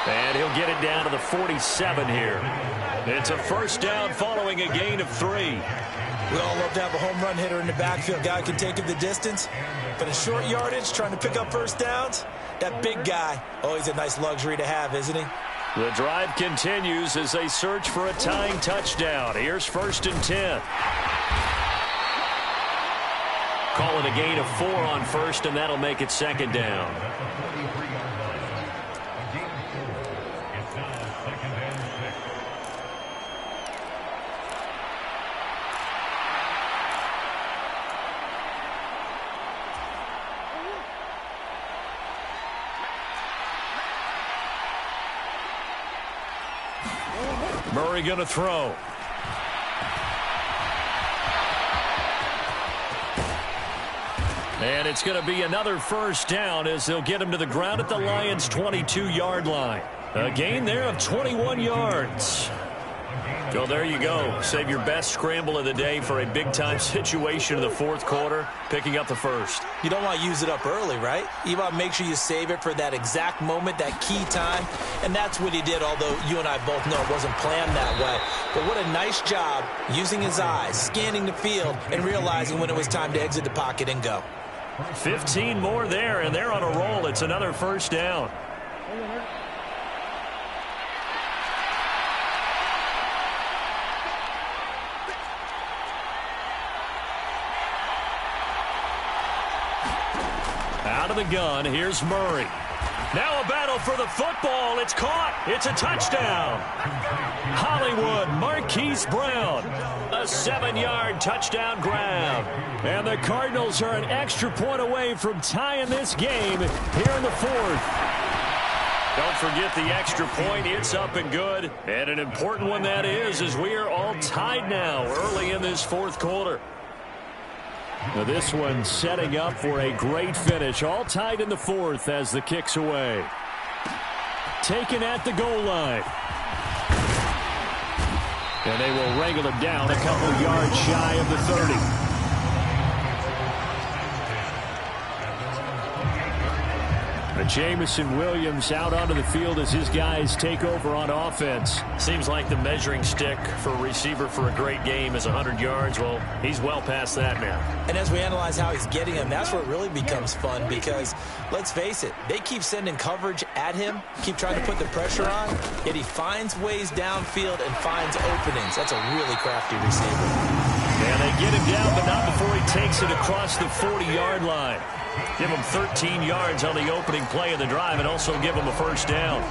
And he'll get it down to the 47 here. It's a 1st down following a gain of 3. We all love to have a home run hitter in the backfield. Guy can take it the distance. But in short yardage, trying to pick up 1st downs, that big guy, always a nice luxury to have, isn't he? The drive continues as they search for a tying touchdown. Here's 1st and 10. Call it a gain of 4 on 1st, and that'll make it 2nd down. Murray going to throw. And it's going to be another first down as they'll get him to the ground at the Lions' 22-yard line. A gain there of 21 yards. Well, there you go. Save your best scramble of the day for a big-time situation in the fourth quarter, picking up the first. You don't want to use it up early, right? You want to make sure you save it for that exact moment, that key time. And that's what he did, although you and I both know it wasn't planned that way. But what a nice job using his eyes, scanning the field, and realizing when it was time to exit the pocket and go. 15 more there, and they're on a roll. It's another first down. Out of the gun, here's Murray. Now a battle for the football. It's caught. It's a touchdown. Hollywood, Marquise Brown. A 7-yard touchdown grab. And the Cardinals are an extra point away from tying this game here in the fourth. Don't forget the extra point. It's up and good. And an important one that is, as we are all tied now early in this fourth quarter. Now this one setting up for a great finish. All tied in the fourth as the kick's away. Taken at the goal line. And they will wrangle him down a couple yards shy of the 30. Jamison Williams out onto the field as his guys take over on offense. Seems like the measuring stick for a receiver for a great game is 100 yards. Well, he's well past that now. And as we analyze how he's getting them, that's where it really becomes fun because, let's face it, they keep sending coverage at him, keep trying to put the pressure on, yet he finds ways downfield and finds openings. That's a really crafty receiver. And they get him down, but not before he takes it across the 40-yard line. Give him 13 yards on the opening play of the drive and also give him a first down.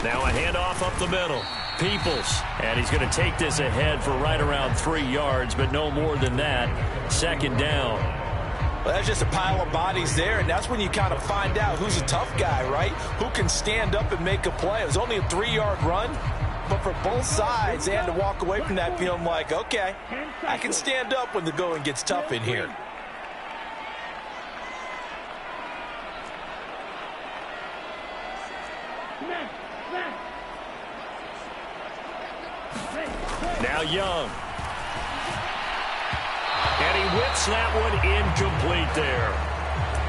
Now a handoff up the middle. Peoples. And he's going to take this ahead for right around 3 yards, but no more than that. Second down. Well, that's just a pile of bodies there, and that's when you kind of find out who's a tough guy, right? Who can stand up and make a play. It was only a 3-yard run, but for both sides, they had to walk away from that feeling like, okay, I can stand up when the going gets tough in here. Now Young. And he whips that one incomplete there.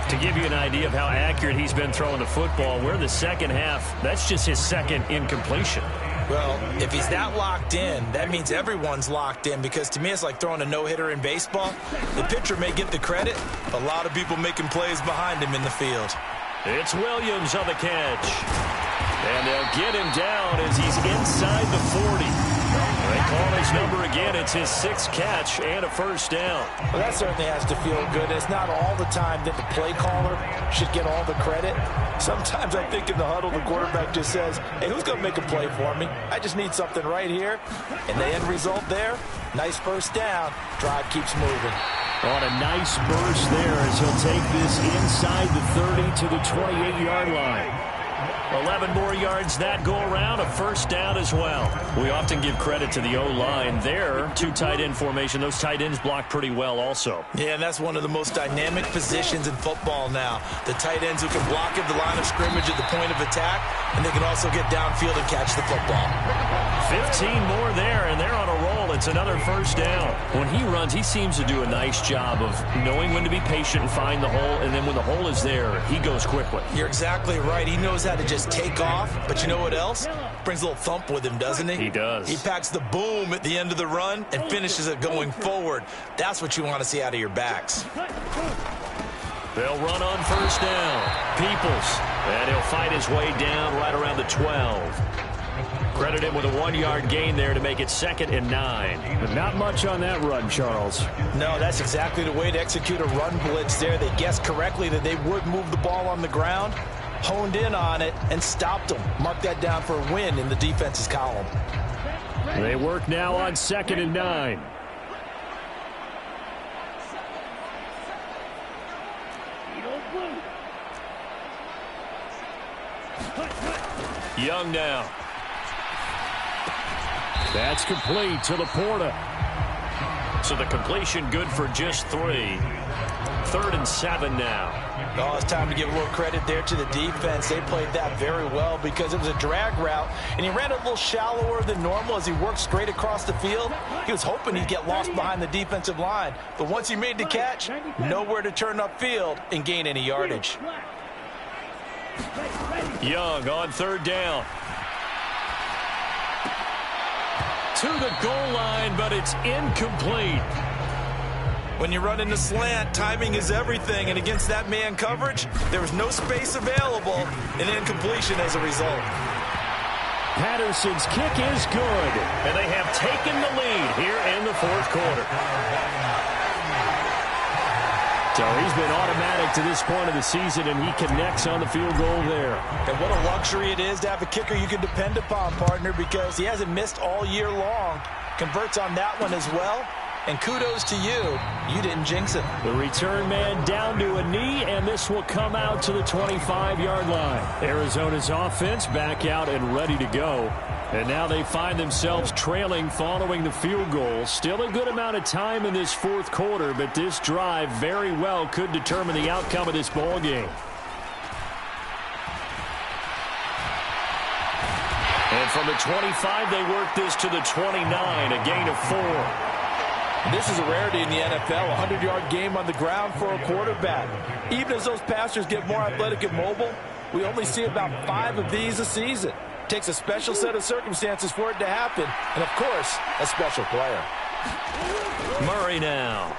To give you an idea of how accurate he's been throwing the football, we're in the second half. That's just his second incompletion. Well, if he's that locked in, that means everyone's locked in because to me it's like throwing a no-hitter in baseball. The pitcher may get the credit, but a lot of people making plays behind him in the field. It's Williams on the catch. And they'll get him down as he's inside the 40. They call his number again. It's his 6th catch and a first down. Well, that certainly has to feel good. It's not all the time that the play caller should get all the credit. Sometimes I think in the huddle, the quarterback just says, hey, who's going to make a play for me? I just need something right here. And the end result there, nice first down. Drive keeps moving. On a nice burst there as he'll take this inside the 30 to the 28-yard line. 11 more yards that go around, a first down as well. We often give credit to the O-line there. 2 tight end formation. Those tight ends block pretty well also. Yeah, and that's one of the most dynamic positions in football now. The tight ends who can block at the line of scrimmage at the point of attack, and they can also get downfield and catch the football. 15 more there, and they're on a roll. It's another first down. When he runs, he seems to do a nice job of knowing when to be patient and find the hole, and then when the hole is there, he goes quickly. You're exactly right. He knows how to just take off, but you know what else? Brings a little thump with him, doesn't he? He does. He packs the boom at the end of the run and finishes it going forward. That's what you want to see out of your backs. They'll run on first down. Peoples, and he'll fight his way down right around the 12. Credit him with a 1-yard gain there to make it 2nd and 9. But not much on that run, Charles. No, that's exactly the way to execute a run blitz there. They guessed correctly that they would move the ball on the ground, honed in on it, and stopped them. Mark that down for a win in the defense's column. They work now on 2nd and 9. Young now. That's complete to Laporta. So the completion good for just 3. 3rd and 7 now. Oh, it's time to give a little credit there to the defense. They played that very well because it was a drag route, and he ran a little shallower than normal as he worked straight across the field. He was hoping he'd get lost behind the defensive line, but once he made the catch, nowhere to turn upfield and gain any yardage. Young on 3rd down. To the goal line, but it's incomplete. When you run in the slant, timing is everything, and against that man coverage, there was no space available, and incompletion as a result. Patterson's kick is good, and they have taken the lead here in the 4th quarter. So he's been automatic to this point of the season, and he connects on the field goal there. And what a luxury it is to have a kicker you can depend upon, partner, because he hasn't missed all year long. Converts on that one as well. And kudos to you. You didn't jinx it. The return man down to a knee, and this will come out to the 25-yard line. Arizona's offense back out and ready to go. And now they find themselves trailing following the field goal. Still a good amount of time in this 4th quarter, but this drive very well could determine the outcome of this ball game. And from the 25, they work this to the 29, a gain of 4. This is a rarity in the NFL, a 100-yard game on the ground for a quarterback. Even as those passers get more athletic and mobile, we only see about 5 of these a season. It takes a special set of circumstances for it to happen, and, of course, a special player. Murray now.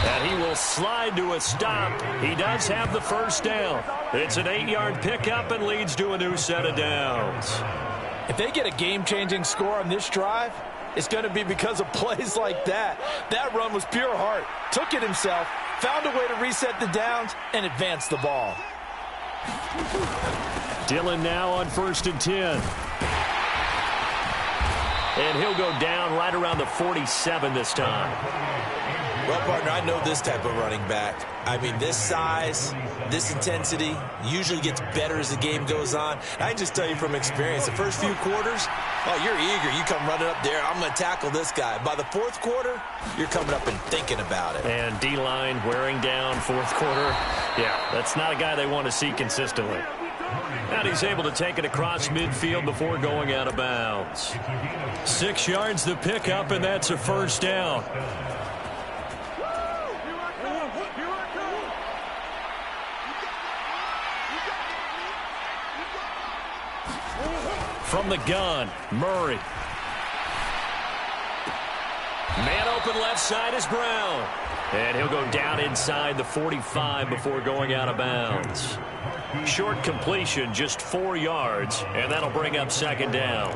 And he will slide to a stop. He does have the 1st down. It's an 8-yard pickup and leads to a new set of downs. If they get a game-changing score on this drive, it's going to be because of plays like that. That run was pure heart. Took it himself, found a way to reset the downs, and advance the ball. Dillon now on 1st and 10. And he'll go down right around the 47 this time. Well, partner, I know this type of running back. I mean, this size, this intensity usually gets better as the game goes on. I can just tell you from experience, the first few quarters, oh, you're eager. You come running up there, I'm going to tackle this guy. By the 4th quarter, you're coming up and thinking about it. And D-line wearing down 4th quarter. Yeah, that's not a guy they want to see consistently. And he's able to take it across midfield before going out of bounds. 6 yards the pickup, and that's a 1st down. From the gun, Murray. Man open left side is Brown. And he'll go down inside the 45 before going out of bounds. Short completion, just 4 yards, and that'll bring up 2nd down.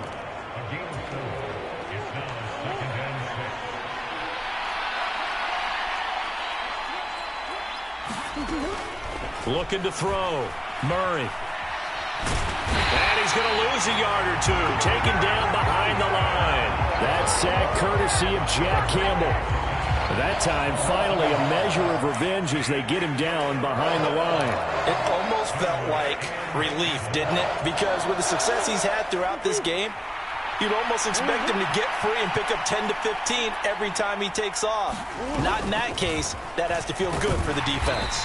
Looking to throw, Murray. And he's going to lose a yard or 2, taken down behind the line. That sack courtesy of Jack Campbell. That time, finally, a measure of revenge as they get him down behind the line. It almost felt like relief, didn't it? Because with the success he's had throughout this game, you'd almost expect him to get free and pick up 10 to 15 every time he takes off. Not in that case. That has to feel good for the defense.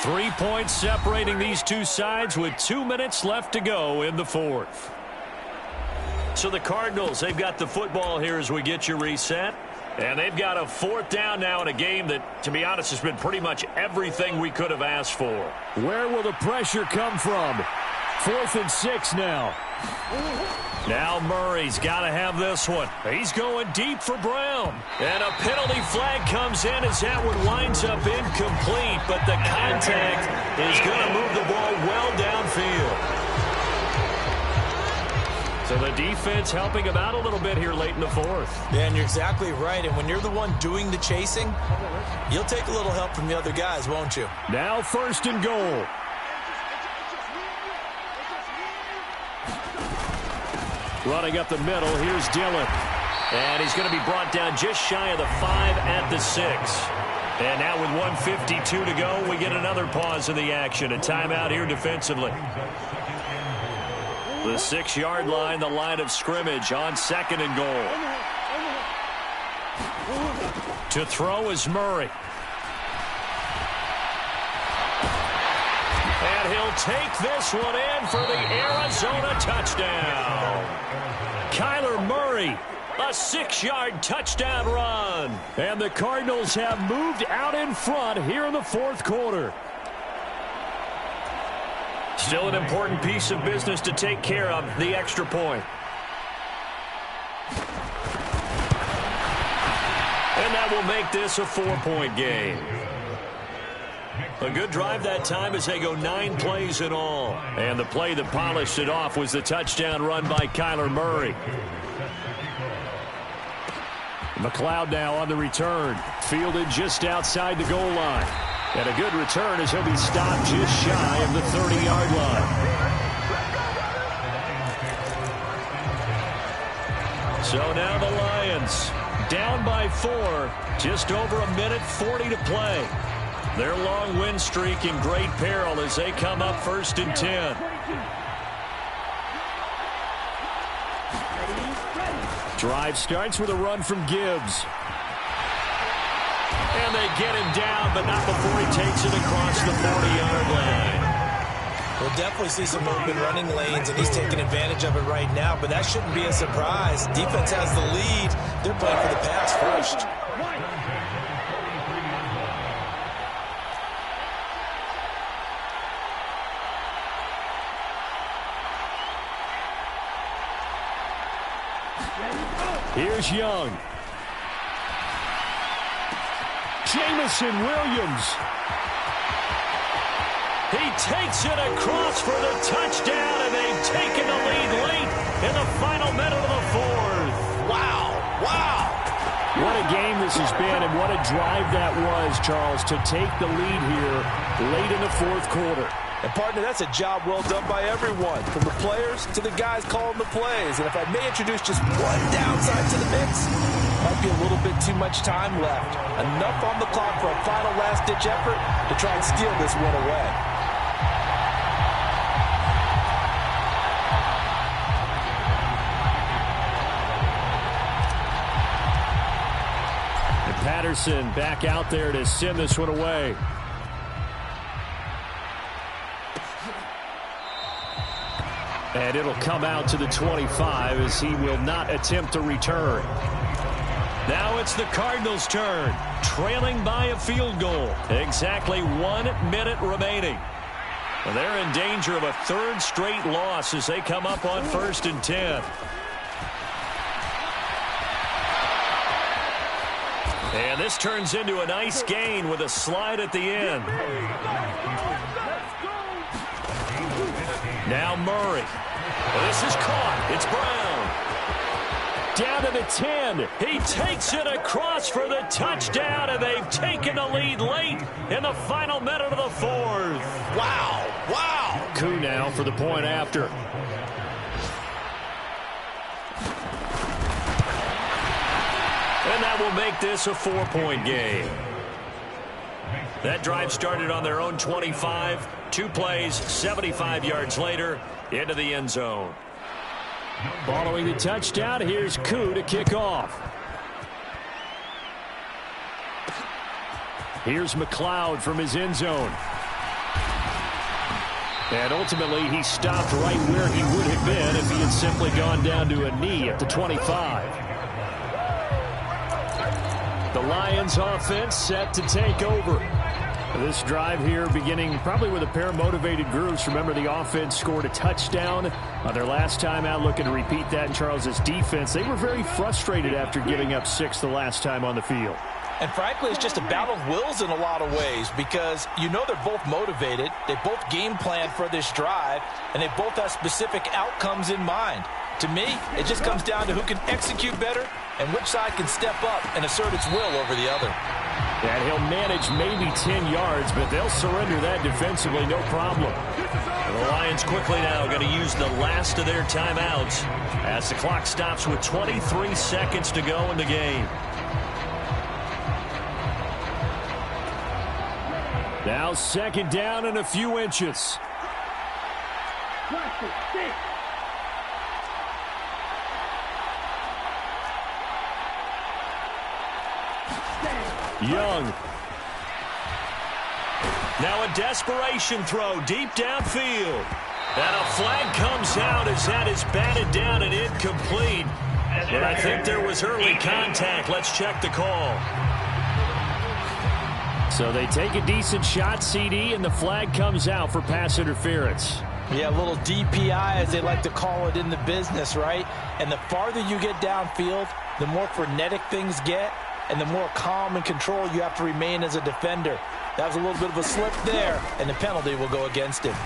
Three points separating these two sides with 2 minutes left to go in the 4th. So the Cardinals, they've got the football here as we get you reset. And they've got a 4th down now in a game that, to be honest, has been pretty much everything we could have asked for. Where will the pressure come from? 4th and 6 now. Now Murray's got to have this one. He's going deep for Brown. And a penalty flag comes in as that one winds up incomplete. But the contact is going to move the ball well downfield. So the defense helping him out a little bit here late in the fourth. Yeah, and you're exactly right. And when you're the one doing the chasing, you'll take a little help from the other guys, won't you? Now 1st and goal. Running up the middle, here's Dillon. And he's going to be brought down just shy of the 5 at the 6. And now with 1:52 to go, we get another pause in the action. A timeout here defensively. The 6-yard line, the line of scrimmage on 2nd and goal. To throw is Murray. And he'll take this one in for the Arizona touchdown. Kyler Murray, a 6-yard touchdown run. And the Cardinals have moved out in front here in the 4th quarter. Still an important piece of business to take care of, the extra point. And that will make this a 4-point game. A good drive that time as they go 9 plays in all. And the play that polished it off was the touchdown run by Kyler Murray. McLeod now on the return. Fielded just outside the goal line. And a good return as he'll be stopped just shy of the 30-yard line. So now the Lions down by 4. Just over 1:40 to play. Their long win streak in great peril as they come up 1st and 10. Drive starts with a run from Gibbs. And they get him down, but not before he takes it across the 40-yard line. We'll definitely see some open running lanes, and he's taking advantage of it right now, but that shouldn't be a surprise. Defense has the lead. They're playing for the pass first. Here's Young. Jamison Williams. He takes it across for the touchdown, and they've taken the lead late in the final minute of the 4th. Wow. Wow. What a game this has been, and what a drive that was, Charles, to take the lead here late in the 4th quarter. And, partner, that's a job well done by everyone, from the players to the guys calling the plays. And if I may introduce just one downside to the mix, might be a little bit too much time left. Enough on the clock for a final last-ditch effort to try and steal this one away. And Patterson back out there to send this one away. And it'll come out to the 25 as he will not attempt a return. Now it's the Cardinals' turn, trailing by a field goal. Exactly 1 minute remaining. Well, they're in danger of a 3rd straight loss as they come up on 1st and 10. And this turns into a nice gain with a slide at the end. Now Murray. This is caught. It's Brown. Down to the 10. He takes it across for the touchdown, and they've taken the lead late in the final minute of the 4th. Wow. Wow. Coup now for the point after. And that will make this a 4-point game. That drive started on their own 25. 2 plays, 75 yards later, into the end zone. Following the touchdown, here's Coup to kick off. Here's McLeod from his end zone. And ultimately, he stopped right where he would have been if he had simply gone down to a knee at the 25. The Lions offense set to take over. This drive here beginning probably with a pair of motivated groups. Remember, the offense scored a touchdown on their last time out. Looking to repeat that in Charles's defense. They were very frustrated after giving up 6 the last time on the field. And frankly, it's just a battle of wills in a lot of ways because you know they're both motivated. They both game plan for this drive, and they both have specific outcomes in mind. To me, it just comes down to who can execute better and which side can step up and assert its will over the other. And he'll manage maybe 10 yards, but they'll surrender that defensively, no problem. The Lions quickly now going to use the last of their timeouts as the clock stops with 23 seconds to go in the game. Now second down and a few inches. Young. Now a desperation throw deep downfield. And a flag comes out as that is batted down and incomplete. But I think there was early contact. Let's check the call. So they take a decent shot, CD, and the flag comes out for pass interference. Yeah, a little DPI, as they like to call it in the business, right? And the farther you get downfield, the more frenetic things get, and the more calm and control you have to remain as a defender. That was a little bit of a slip there, and the penalty will go against him.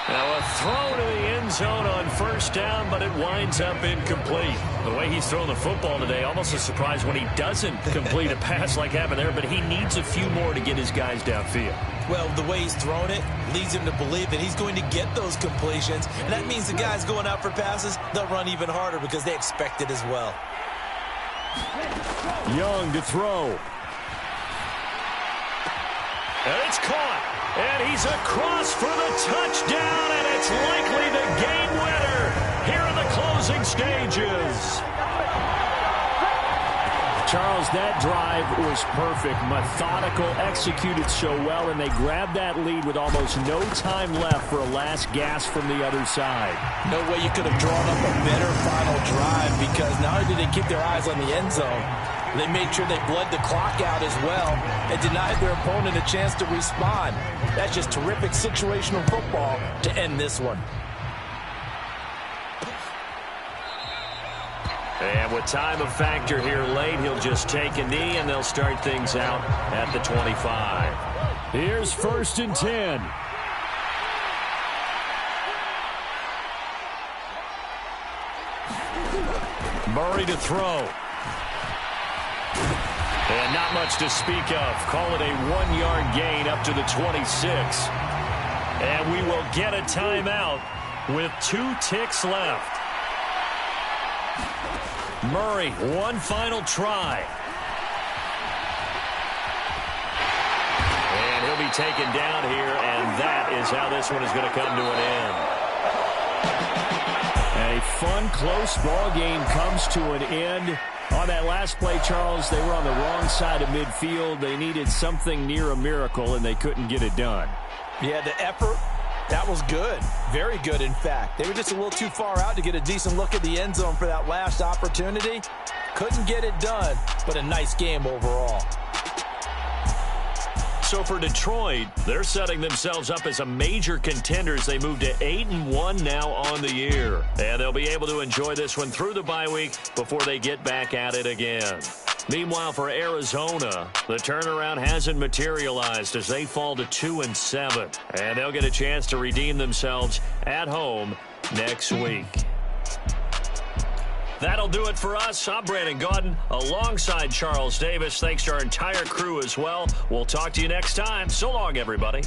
Now a throw to the end zone on first down, but it winds up incomplete. The way he's thrown the football today, almost a surprise when he doesn't complete a pass like happened there, but he needs a few more to get his guys downfield. Well, the way he's thrown it leads him to believe that he's going to get those completions, and that means the guys going out for passes, they'll run even harder because they expect it as well. Young to throw. And it's caught. And he's across for the touchdown, and it's likely the game winner here in the closing stages. Charles, that drive was perfect, methodical, executed so well, and they grabbed that lead with almost no time left for a last gasp from the other side. No way you could have drawn up a better final drive, because not only did they keep their eyes on the end zone, they made sure they bled the clock out as well and denied their opponent a chance to respond. That's just terrific situational football to end this one. And with time a factor here late, he'll just take a knee, and they'll start things out at the 25. Here's 1st and 10. Murray to throw. And not much to speak of. Call it a 1-yard gain up to the 26. And we will get a timeout with 2 ticks left. Murray, one final try. And he'll be taken down here, and that is how this one is going to come to an end. A fun, close ball game comes to an end. On that last play, Charles, they were on the wrong side of midfield. They needed something near a miracle, and they couldn't get it done. Yeah, the effort, that was good. Very good, in fact. They were just a little too far out to get a decent look at the end zone for that last opportunity. Couldn't get it done, but a nice game overall. So for Detroit, they're setting themselves up as a major contender as they move to 8-1 now on the year. And they'll be able to enjoy this one through the bye week before they get back at it again. Meanwhile, for Arizona, the turnaround hasn't materialized as they fall to 2-7. And they'll get a chance to redeem themselves at home next week. That'll do it for us. I'm Brandon Gaudin alongside Charles Davis. Thanks to our entire crew as well. We'll talk to you next time. So long, everybody.